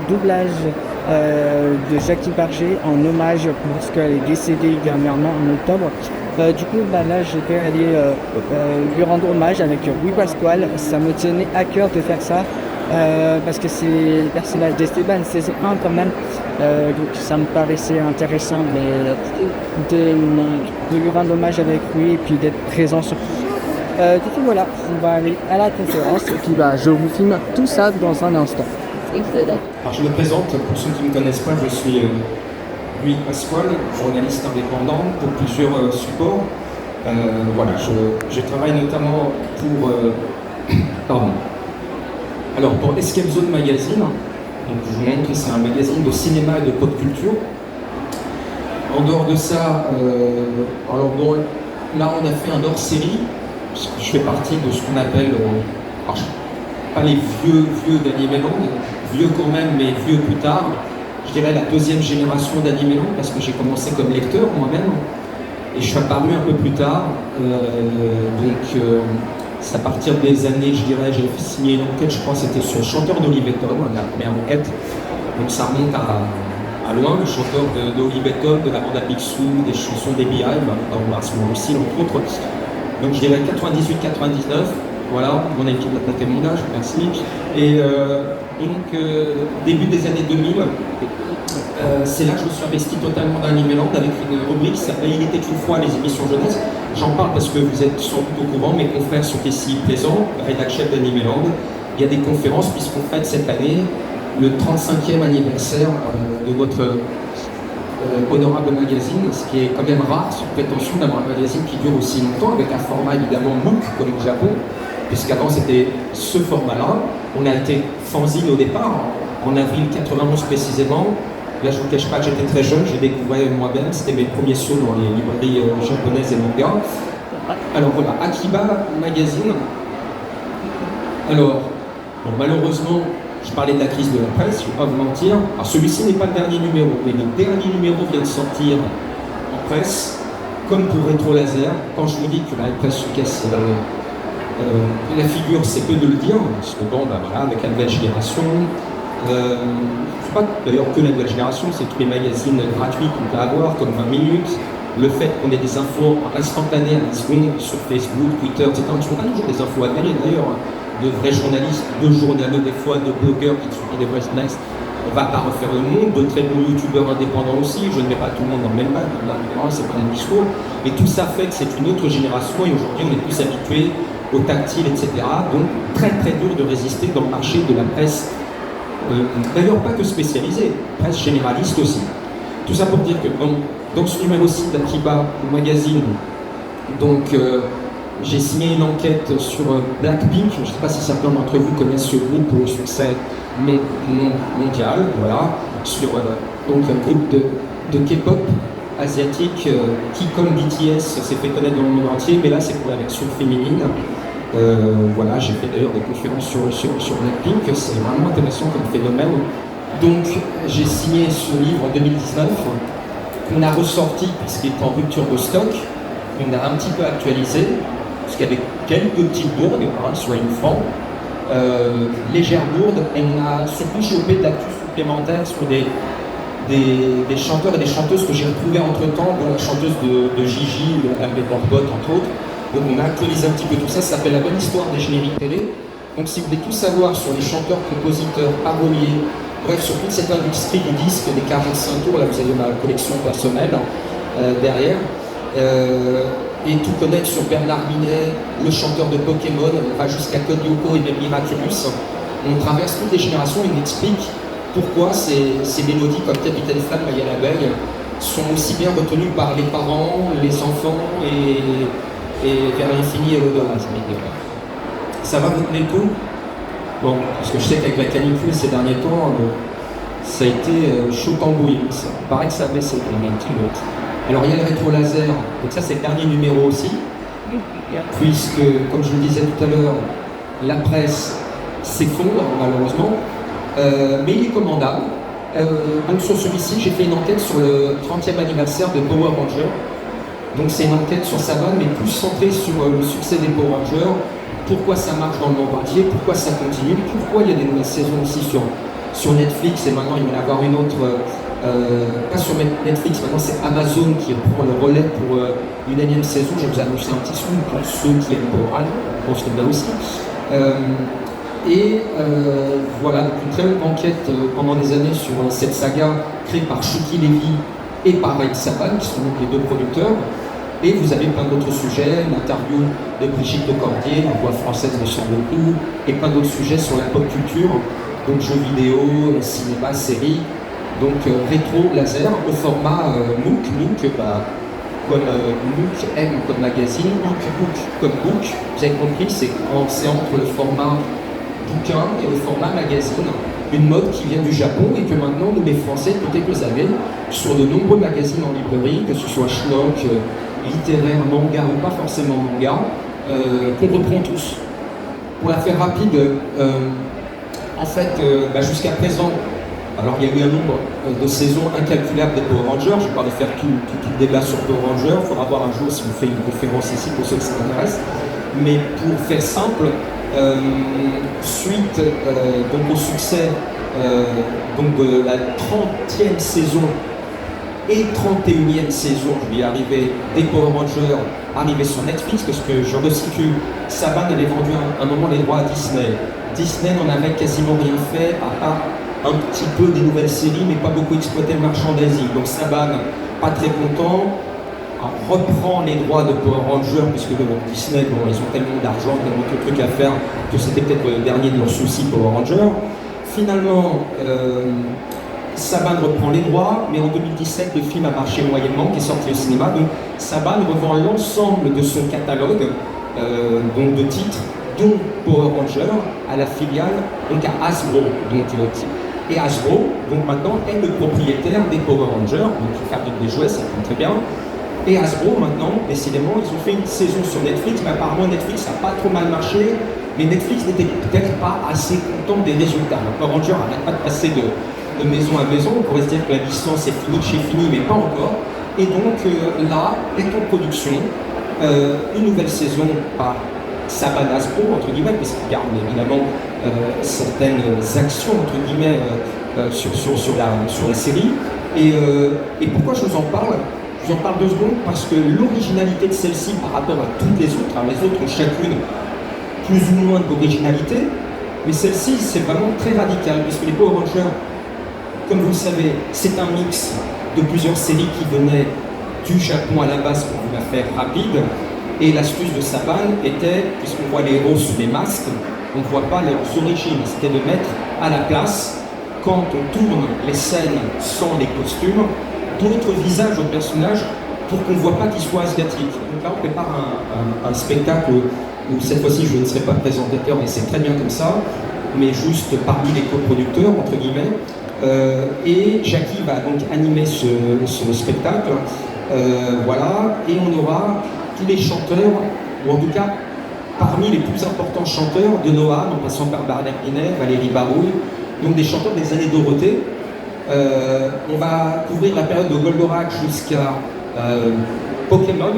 [SPEAKER 1] doublage de Jackie Barger en hommage parce qu'elle est décédée dernièrement en octobre. Du coup là je vais aller lui rendre hommage avec Louis Pasquale. Ça me tenait à cœur de faire ça parce que c'est le personnage d'Esteban saison 1 quand même. Donc ça me paraissait intéressant de lui rendre hommage avec lui et puis d'être présent sur du coup voilà, on va aller à la conférence et puis je vous filme tout ça dans un instant.
[SPEAKER 5] Alors je me présente, pour ceux qui ne me connaissent pas, je suis Louis Pasquale, journaliste indépendant pour plusieurs supports. Voilà, je travaille notamment pour pour Escape Zone Magazine. Donc je vous montre que c'est un magazine de cinéma et de pop culture. En dehors de ça, là on a fait un hors-série. Je fais partie de ce qu'on appelle, pas les vieux d'Animeland, vieux quand même, mais vieux plus tard. Je dirais la deuxième génération d'Animeland, parce que j'ai commencé comme lecteur moi-même, et je suis apparu un peu plus tard. C'est à partir des années, je dirais, j'ai signé une enquête, je crois que c'était sur le chanteur d'Oliveton, la première enquête. Donc ça remonte à loin, le chanteur d'Oliveton, de la bande à Picsou, des chansons des Beehive, dans ce moment aussi, entre autres. Donc je dirais 98-99, voilà, mon équipe a compté mon âge, merci. Et donc début des années 2000, c'est là que je me suis investi totalement dans Animeland avec une rubrique qui s'appelle Il était une fois les émissions jeunesse. J'en parle parce que vous êtes sans doute au courant, mes confrères sont ici présents, rédac chef d'Animeland. Il y a des conférences puisqu'on fête cette année le 35e anniversaire de votre honorable magazine, ce qui est quand même rare, sur prétention d'avoir un magazine qui dure aussi longtemps, avec un format évidemment MOOC comme au Japon, puisqu'avant c'était ce format-là. On a été fanzine au départ, en avril 91 précisément. Là je ne vous cache pas que j'étais très jeune, j'ai découvert moi-même, c'était mes premiers sauts dans les librairies japonaises et mangas. Alors voilà, Akiba Magazine. Alors, bon, malheureusement, je parlais de la crise de la presse, je ne vais pas vous mentir. Alors celui-ci n'est pas le dernier numéro, mais le dernier numéro vient de sortir en presse, comme pour Rétro Laser. Quand je vous dis que la presse se casse La figure, c'est peu de le dire, parce que bon, bah, voilà, avec la nouvelle génération, c'est pas d'ailleurs que la nouvelle génération, c'est tous les magazines gratuits qu'on peut avoir, comme 20 minutes, le fait qu'on ait des infos instantanées à 10 secondes sur Facebook, Twitter, etc. On ne trouve pas toujours des infos avérées d'ailleurs, de vrais journalistes, de journalistes des fois, de blogueurs qui sont des vrais journalistes. On ne va pas refaire le monde, de très bons youtubeurs indépendants aussi, je ne mets pas tout le monde dans le même bac, là évidemment c'est pas un discours, mais tout ça fait que c'est une autre génération et aujourd'hui on est plus habitué au tactile, etc. Donc très très dur de résister dans le marché de la presse, d'ailleurs pas que spécialisée, presse généraliste aussi. Tout ça pour dire que dans ce numéro-ci d'Akiba, le magazine, donc j'ai signé une enquête sur Blackpink. Je ne sais pas si certains d'entre vous connaissent ce groupe au succès mondial, voilà, sur donc un groupe de K-pop asiatique qui, comme BTS, s'est fait connaître dans le monde entier, mais là c'est pour la version féminine. Voilà, j'ai fait d'ailleurs des conférences sur Blackpink, c'est vraiment intéressant comme phénomène. Donc j'ai signé ce livre en 2019, qu'on a ressorti puisqu'il est en rupture de stock, qu'on a un petit peu actualisé, parce qu'il y avait quelques petites bourdes, soyons francs, légères bourdes, et on a surtout chopé de l'actu supplémentaire sur des chanteurs et des chanteuses que j'ai retrouvés entre-temps, dont la chanteuse de Gigi, Hervé Borbot, entre autres. Donc on a actualisé un petit peu tout ça, ça s'appelle La bonne histoire des génériques télé. Donc si vous voulez tout savoir sur les chanteurs, compositeurs, paroliers, bref, sur toute cette industrie du disque, des 45 tours, là vous avez ma collection personnelle derrière, et tout connaître sur Bernard Minet, le chanteur de Pokémon, on va jusqu'à Code Lyoko et même Miraculous. On traverse toutes les générations et on explique pourquoi ces mélodies comme Capitaine Flamme, Maya l'abeille sont aussi bien retenues par les parents, les enfants et vers l'infini et l'au-delà. Ça va vous tenir le coup? Bon, parce que je sais qu'avec la canicule ces derniers temps, ça a été chaud en bouillie. Il paraît que ça a baissé quand même un petit peu. Alors il y a le rétro laser, donc ça c'est le dernier numéro aussi, puisque, comme je le disais tout à l'heure, la presse s'effondre malheureusement, mais il est commandable. Donc sur celui-ci, j'ai fait une enquête sur le 30e anniversaire de Power Rangers. Donc c'est une enquête sur Saban, mais plus centrée sur le succès des Power Rangers, pourquoi ça marche dans le monde entier, pourquoi ça continue, pourquoi il y a des nouvelles saisons aussi sur Netflix, et maintenant il va y en avoir une autre, pas sur Netflix, maintenant c'est Amazon qui prend le relais pour une énième saison. Je vais vous annoncer un petit son pour ceux qui aiment Power Rangers, je pense que là aussi. Voilà, donc une très longue enquête pendant des années sur cette saga créée par Shuki Levy et par Ray Saban, qui sont donc les deux producteurs. Et vous avez plein d'autres sujets, l'interview de Brigitte Lecordier, la voix française de Charles Clou, et plein d'autres sujets sur la pop culture, donc jeux vidéo, cinéma, séries, donc rétro laser au format MOOC, comme MOOC, M comme magazine, book comme book. Vous avez compris, c'est entre le format bouquin et le format magazine. Une mode qui vient du Japon et que maintenant nous les Français, peut-être que vous avez, sur de nombreux magazines en librairie, que ce soit Schlock, littéraire, manga ou pas forcément manga, qu'on reprend tous. Pour la faire rapide, en fait, jusqu'à présent, alors il y a eu un nombre de saisons incalculables des Power Rangers. Je ne vais pas refaire tout le débat sur Power Rangers, il faudra voir un jour si on fait une conférence ici pour ceux qui s'intéressent. Mais pour faire simple, suite donc au succès donc de la 30e saison et 31e saison, je vais y arriver, des Power Rangers arrivés sur Netflix, parce que je resitue, Saban avait vendu un moment les droits à Disney. Disney n'en avait quasiment rien fait, à part un petit peu des nouvelles séries, mais pas beaucoup exploité le merchandising. Donc Saban, pas très content, reprend les droits de Power Rangers, puisque Disney, ils ont tellement d'argent, tellement de trucs à faire, que c'était peut-être le dernier de leurs soucis, Power Rangers. Finalement, Saban reprend les droits, mais en 2017, le film a marché moyennement, qui est sorti au cinéma. Donc Saban revend l'ensemble de son catalogue donc de titres, dont Power Rangers, à la filiale, donc à Hasbro. Et Hasbro, donc maintenant, est le propriétaire des Power Rangers, donc qui fabrique des jouets, ça compte très bien. Et Hasbro, maintenant, décidément, ils ont fait une saison sur Netflix, mais apparemment Netflix n'a pas trop mal marché, mais Netflix n'était peut-être pas assez content des résultats. Donc Power Rangers n'arrête pas de passer de maison à maison, on pourrait se dire que la licence est finie chez Fini, mais pas encore. Et donc là est en production une nouvelle saison par Saban Hasbro, entre guillemets, parce qu'il garde évidemment certaines actions, entre guillemets, sur la série. Et pourquoi je vous en parle? Je vous en parle 2 secondes parce que l'originalité de celle-ci par rapport à toutes les autres, les autres ont chacune plus ou moins d'originalité, mais celle-ci c'est vraiment très radical, puisque les Power Rangers, comme vous le savez, c'est un mix de plusieurs séries qui venaient du Japon à la base pour vous la faire rapide, et l'astuce de Saban était, puisqu'on voit les héros sous les masques, on ne voit pas leurs origines, c'était de mettre à la place, quand on tourne les scènes sans les costumes, d'autres visages aux personnages pour qu'on ne voit pas qu'ils soient asiatiques. Donc là on prépare un spectacle où cette fois-ci je ne serai pas présentateur, mais c'est très bien comme ça, mais juste parmi les coproducteurs, entre guillemets. Et Jackie va donc animer ce spectacle, voilà, et on aura tous les chanteurs, ou en tout cas parmi les plus importants chanteurs de Noah, en passant par Bernard Minet, Valérie Barouille, donc des chanteurs des années Dorothée. On va couvrir la période de Goldorak jusqu'à Pokémon.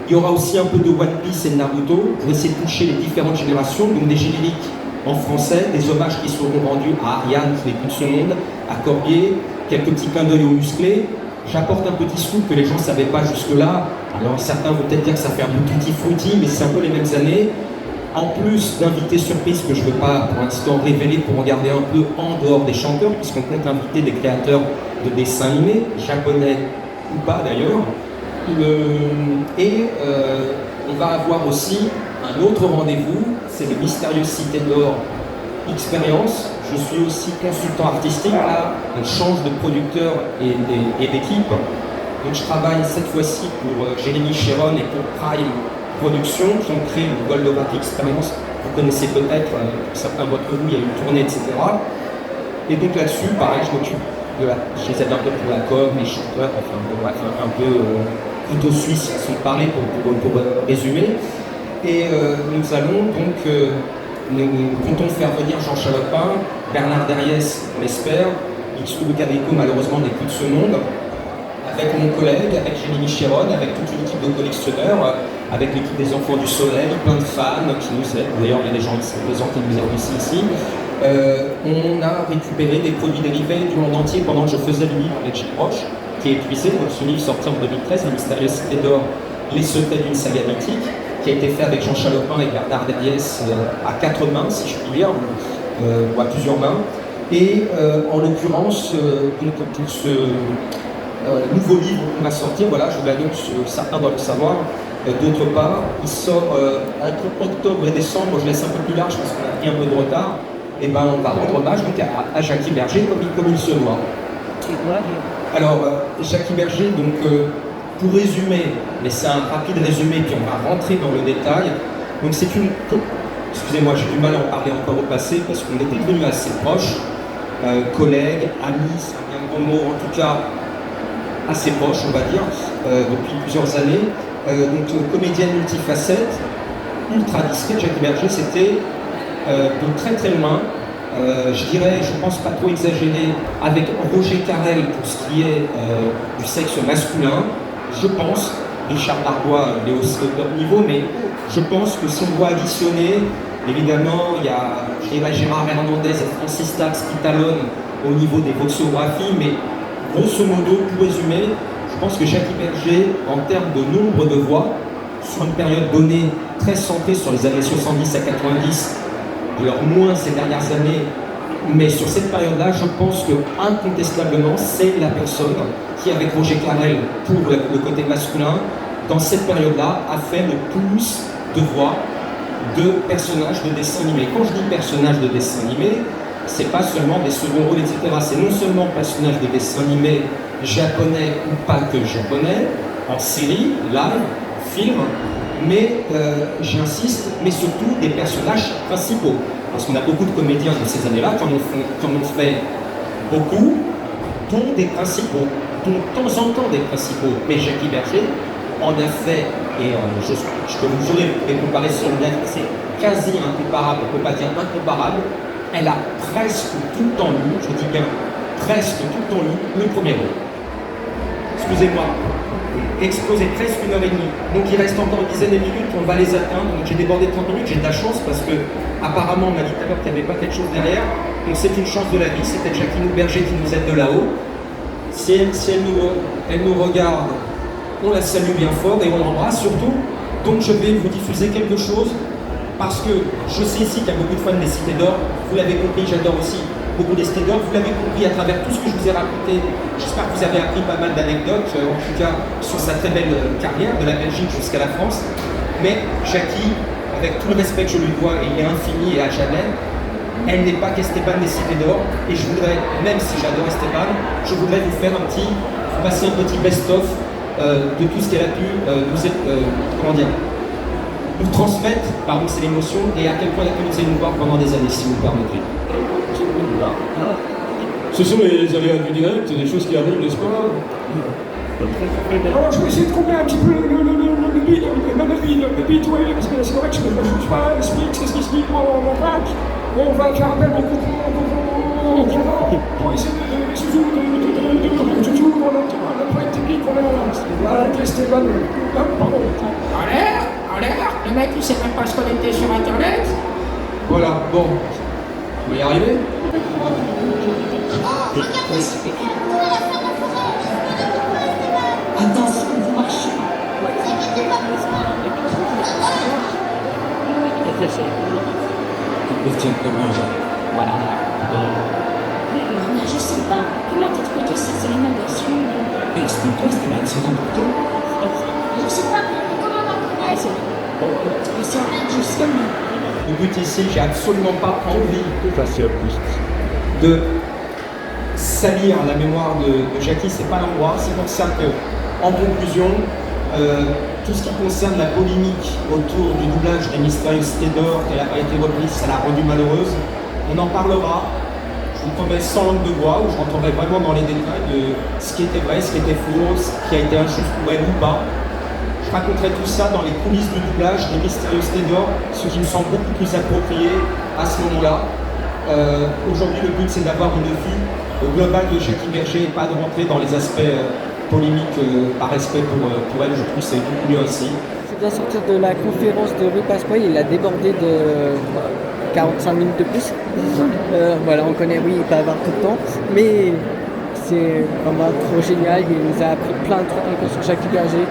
[SPEAKER 5] Il y aura aussi un peu de One Piece et de Naruto pour essayer de toucher les différentes générations, donc des génériques en français, des hommages qui seront rendus à Ariane qui n'est plus de ce monde, à Corbier, quelques petits clins d'œil aux musclés. J'apporte un petit scoop que les gens ne savaient pas jusque-là. Alors certains vont peut-être dire que ça fait un peu tutti frutti, mais c'est un peu les mêmes années. En plus d'invités surprises que je ne veux pas pour l'instant révéler pour en garder un peu en dehors des chanteurs, puisqu'on compte inviter des créateurs de dessins animés, japonais ou pas d'ailleurs. On va avoir aussi un autre rendez-vous, c'est le Mystérieux Cité d'Or Expérience. Je suis aussi consultant artistique, là on change de producteur et d'équipe. Donc je travaille cette fois-ci pour Jérémy Chéron et pour Prime Productions qui ont créé le Goldorak Experience. Vous connaissez peut-être, certains d'entre vous, il y a eu une tournée, etc. Et donc là-dessus, pareil, je m'occupe je les aide un peu pour la com, les chanteurs, enfin bref, un peu couteau suisse, façon de parler pour résumer. Et nous allons donc, nous comptons faire venir Jean Chalopin, Bernard Derriès, on l'espère, X-Tou Carico malheureusement n'est plus de ce monde, avec mon collègue, avec Jérémy Chéron, avec toute une équipe de collectionneurs, avec l'équipe des Enfants du Soleil, plein de fans qui nous aident. D'ailleurs, il y a des gens qui sont présents qui nous aident ici. On a récupéré des produits dérivés du monde entier pendant que je faisais le livre avec Gilles Roche, qui est épuisé. Donc, ce livre sorti en 2013, La Mystérieuse Cité d'Or, Les secrets d'une saga mythique, qui a été fait avec Jean Chalopin et Bernard Derriès à 4 mains, si je puis dire, ou à plusieurs mains. Et en l'occurrence, pour ce nouveau livre qu'on va sortir, voilà, je vous l'annonce, certains doivent le savoir. D'autre part, il sort entre octobre et décembre, je laisse un peu plus large parce qu'on a pris un peu de retard. Et ben on va rendre hommage donc à Jackie Berger comme il se doit. Alors, Jackie Berger, donc pour résumer, mais c'est un rapide résumé, puis on va rentrer dans le détail. Donc c'est une... Excusez-moi, j'ai du mal à en parler encore au passé parce qu'on était devenus assez proches, collègues, amis, c'est un bien grand mot, en tout cas assez proches, on va dire, depuis plusieurs années. Donc comédienne multifacette, ultra discrète, Jackie Berger, c'était de très très loin, je dirais, je pense pas trop exagéré, avec Roger Carrel pour ce qui est du sexe masculin. Je pense, Richard Darbois, il est aussi au top niveau, mais je pense que si on doit additionner, évidemment, il y a, je dirais, Gérard Hernandez et Francis Tax qui talonnent au niveau des voxographies, mais grosso modo, pour résumer, je pense que Jackie Berger, en termes de nombre de voix, sur une période donnée très centrée sur les années 70 à 90, alors moins ces dernières années, mais sur cette période-là, je pense que incontestablement, c'est la personne qui, avec Roger Carrel, pour le côté masculin, dans cette période-là, a fait le plus de voix de personnages de dessins animés. Quand je dis personnages de dessins animés, c'est pas seulement des seconds rôles, etc. C'est non seulement personnages de dessins animés japonais ou pas que japonais, en série, live, film, mais j'insiste, mais surtout des personnages principaux. Parce qu'on a beaucoup de comédiens de ces années-là qui en ont fait beaucoup, dont des principaux, dont de temps en temps des principaux. Mais Jackie Berger en a fait, et je peux vous jurer, les comparaisons, c'est quasi incomparable, on ne peut pas dire incomparable. Elle a presque tout le temps lu, je dis bien presque tout le temps lu, le premier rôle. Excusez-moi, explosé presque 1h30. Donc il reste encore une dizaine de minutes, on va les atteindre. Donc j'ai débordé 30 minutes, j'ai de la chance parce que apparemment on m'a dit tout à l'heure qu'il n'y avait pas quelque chose derrière. Donc c'est une chance de la vie, c'était Jacqueline Berger qui nous aide de là-haut. Si elle nous regarde, on la salue bien fort et on l'embrasse surtout. Donc je vais vous diffuser quelque chose parce que je sais ici qu'il y a beaucoup de fans des Cités d'Or. Vous l'avez compris, j'adore aussi beaucoup les Cités d'Or. Vous l'avez compris à travers tout ce que je vous ai raconté. J'espère que vous avez appris pas mal d'anecdotes, en tout cas sur sa très belle carrière, de la Belgique jusqu'à la France. Mais Jackie, avec tout le respect que je lui dois, et il est infini et à jamais, elle n'est pas qu'Esteban des Cités d'Or. Et je voudrais, même si j'adore Esteban, je voudrais vous faire vous passer un petit best-of de tout ce qu'elle a pu nous transmettre, pardon, c'est l'émotion, et à quel point elle a pu nous émouvoir pendant des années, si vous le permettez.
[SPEAKER 8] Ce sont les aléas du direct, des choses qui arrivent, n'est-ce pas?
[SPEAKER 9] Alors je vais essayer de combler un petit peu le beat, ouais, parce que c'est vrai que je ne juge pas, explique, c'est ce qui se dit, mon pack, on va faire appel au coup pour essayer de toujours on a le point technique, on a avec Esteban, pardon. Alerte, le mec il sait même pas se connecter sur internet.
[SPEAKER 5] Voilà, bon, on va y arriver.
[SPEAKER 2] Attention, vous marchez. Voilà. Je sais pas. Comment t'expliquer ça? C'est l'inondation. Explique-toi, c'est n'importe. Je sais pas.
[SPEAKER 5] Le but ici, j'ai absolument pas envie de salir la mémoire de Jackie, c'est pas l'endroit. C'est pour ça que, en conclusion, tout ce qui concerne la polémique autour du doublage des Mystérieuses Cités d'Or, qu'elle n'a pas été reprise, ça l'a rendue malheureuse. On en parlera. Je vous promets sans langue de bois, où je rentrerai vraiment dans les détails de ce qui était vrai, ce qui était faux, ce qui a été injuste pour elle ou pas. Je raconterai tout ça dans les coulisses du doublage des Mystérieuses Cités d'Or, ce qui me semble beaucoup plus approprié à ce moment-là. Aujourd'hui, le but, c'est d'avoir une vue globale de Jackie Berger et pas de rentrer dans les aspects polémiques par respect pour elle. Je trouve que c'est beaucoup mieux aussi.
[SPEAKER 1] C'est bien sortir de la conférence de Rue Pasquale, il a débordé de 45 minutes de plus. Voilà, on connaît, oui, il peut avoir tout le temps, mais c'est vraiment trop génial. Il nous a appris plein de trucs encore sur Jackie Berger.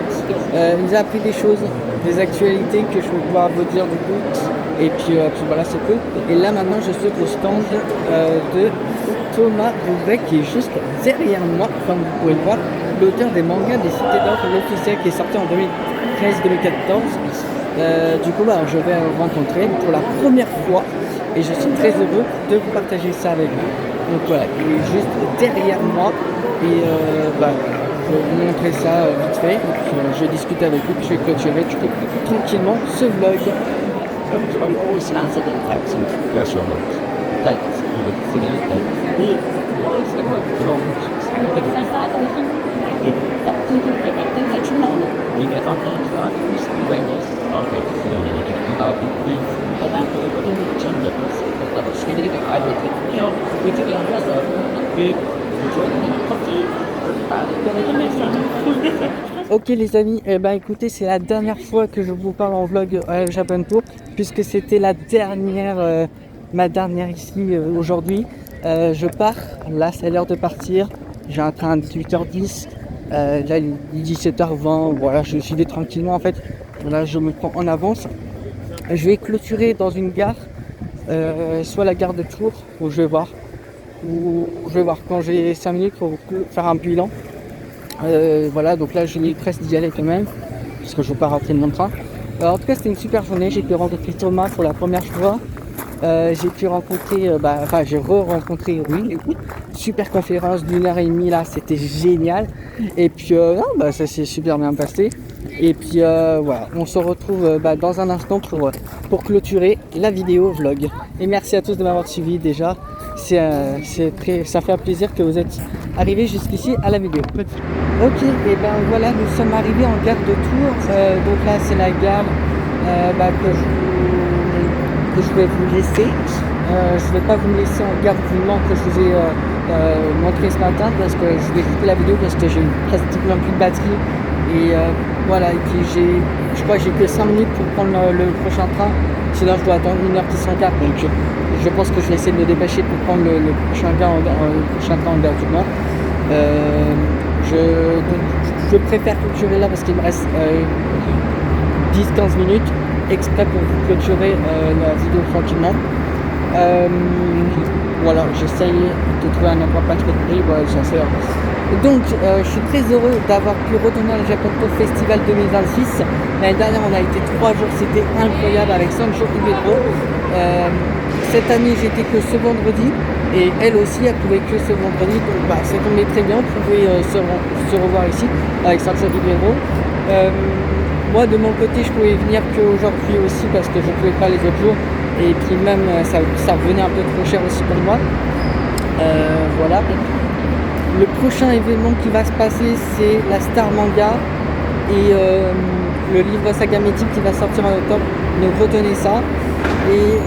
[SPEAKER 1] Il nous a appris des choses, des actualités que je vais pouvoir vous dire du coup. Et puis voilà, c'est cool. Et là maintenant, je suis au stand de Thomas Rouvray qui est juste derrière moi, comme vous pouvez le voir, l'auteur des mangas des Cités d'Or, l'officiel qui est sorti en 2013-2014. Du coup, je vais rencontrer pour la première fois et je suis très heureux de vous partager ça avec vous. Donc voilà, il est juste derrière moi et je vais vous montrer ça vite fait. Et puis, je vais discuter avec lui, puis je vais clôturer du coup, tranquillement ce vlog. Ok les amis, écoutez, c'est la dernière fois que je vous parle en vlog Japan Tour, puisque c'était la dernière, ma dernière ici aujourd'hui. Je pars, là c'est l'heure de partir, j'ai un train de 8h10, là il est 17h20, voilà, je suis allé tranquillement en fait, là je me prends en avance. Je vais clôturer dans une gare, soit la gare de Tours, où je vais voir, ou je vais voir quand j'ai 5 minutes pour faire un bilan. Voilà, donc là je m'y presse d'y aller quand même, parce que je ne veux pas rentrer de mon train. En tout cas c'était une super journée, j'ai pu rencontrer Thomas pour la première fois. J'ai pu rencontrer, j'ai re-rencontré Will. Super conférence d'1h30 là, c'était génial. Et puis ça s'est super bien passé. Et puis voilà, on se retrouve dans un instant pour clôturer la vidéo vlog. Et merci à tous de m'avoir suivi déjà. Ça fait un plaisir que vous êtes arrivés jusqu'ici à la vidéo. Ok, et voilà, nous sommes arrivés en gare de Tours. Donc là c'est la gare que je vais vous laisser. Je ne vais pas vous me laisser en garde du Mans que je vous ai montré ce matin, parce que je vais couper la vidéo parce que j'ai pratiquement plus de batterie Et voilà, et puis je crois que j'ai que 5 minutes pour prendre le prochain train, sinon je dois attendre 1h10 donc je pense que je vais essayer de me dépêcher pour prendre le prochain train en gare du Nord. Je préfère clôturer là parce qu'il me reste 10-15 minutes exprès pour vous clôturer la vidéo tranquillement. Voilà, j'essaye de trouver un endroit pas trop de bruit, voilà, donc je suis très heureux d'avoir pu retourner à la Japanto Festival 2026. L'année dernière on a été 3 jours, c'était incroyable avec Sancho Ibetro. Cette année j'étais que ce vendredi et elle aussi a trouvé que ce vendredi, donc ça tombait très bien, on pouvait se revoir ici avec Sancho Ibetro. Moi de mon côté je pouvais venir qu'aujourd'hui aussi parce que je ne pouvais pas les autres jours et puis même ça revenait un peu trop cher aussi pour moi. Voilà. Le prochain événement qui va se passer, c'est la Star Manga et le livre Saga Mythique qui va sortir en octobre. Donc retenez ça. Et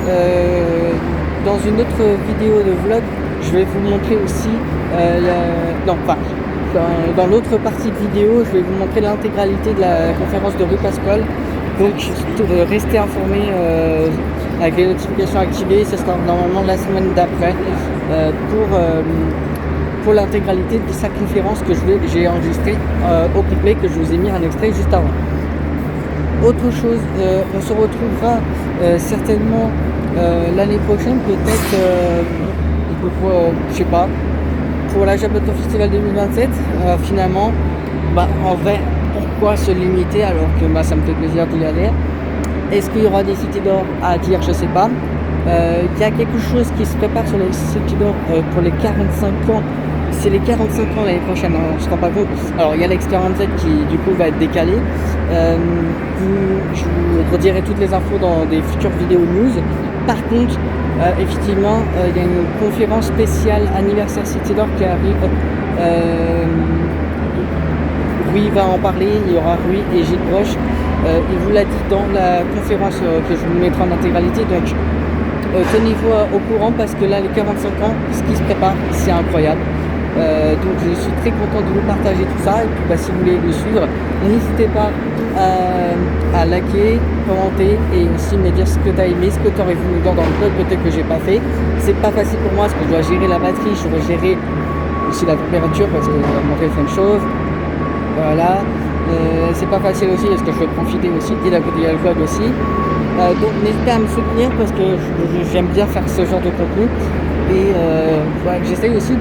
[SPEAKER 1] dans une autre vidéo de vlog, je vais vous montrer aussi dans l'autre partie de vidéo, je vais vous montrer l'intégralité de la conférence de Rue Pasquale. Donc restez informés avec les notifications activées. Ce sera normalement la semaine d'après pour l'intégralité de sa conférence que j'ai enregistrée au complet, que je vous ai mis un extrait juste avant. Autre chose, on se retrouvera certainement l'année prochaine, peut-être, je sais pas, pour la Japanto Festival 2027. Finalement, en vrai, pourquoi se limiter alors que ça me fait plaisir d'y aller. Est-ce qu'il y aura des cités d'or à dire? Je sais pas. Il y a quelque chose qui se prépare sur les cités d'or pour les 45 ans. C'est les 45 ans l'année prochaine, hein, on se rend pas compte. Alors il y a l'X47 qui du coup va être décalé. Je vous redirai toutes les infos dans des futures vidéos news. Par contre, effectivement, il y a une conférence spéciale anniversaire Cité d'Or qui arrive. Rui va en parler, il y aura Rui et Gilles Broche. Il vous l'a dit dans la conférence que je vous mettrai en intégralité. Donc tenez-vous au courant parce que là les 45 ans, ce qui se prépare, c'est incroyable. Donc je suis très content de vous partager tout ça et puis si vous voulez le suivre, n'hésitez pas à liker, commenter et aussi me dire ce que tu as aimé, ce que tu aurais voulu voir dans le blog, peut-être que j'ai pas fait. C'est pas facile pour moi parce que je dois gérer la batterie, je dois gérer aussi la température parce que mon téléphone chauffe. Voilà, c'est pas facile aussi parce que je veux profiter aussi et d'un côté il y a le vlog aussi. Donc n'hésitez à me soutenir parce que j'aime bien faire ce genre de contenu et j'essaye aussi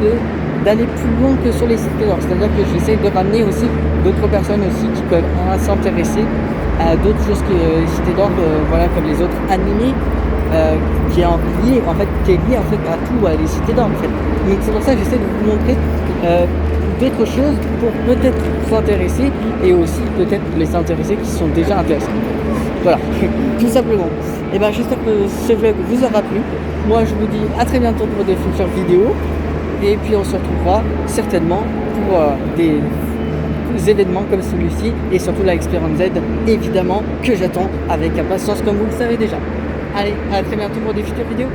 [SPEAKER 1] d'aller plus loin que sur les cités d'or, c'est-à-dire que j'essaie de ramener aussi d'autres personnes aussi qui peuvent s'intéresser à d'autres choses que les cités d'or, comme les autres animés qui est lié en fait à tout, à les cités d'or en fait. Donc c'est pour ça que j'essaie de vous montrer d'autres choses pour peut-être s'intéresser et aussi peut-être les intéressés qui sont déjà intéressés. Voilà, tout simplement. Et j'espère que ce vlog vous aura plu. Moi je vous dis à très bientôt pour des futures vidéos. Et puis on se retrouvera certainement pour des événements comme celui-ci et surtout la Experience Z évidemment que j'attends avec impatience comme vous le savez déjà. Allez, à très bientôt pour des futures vidéos.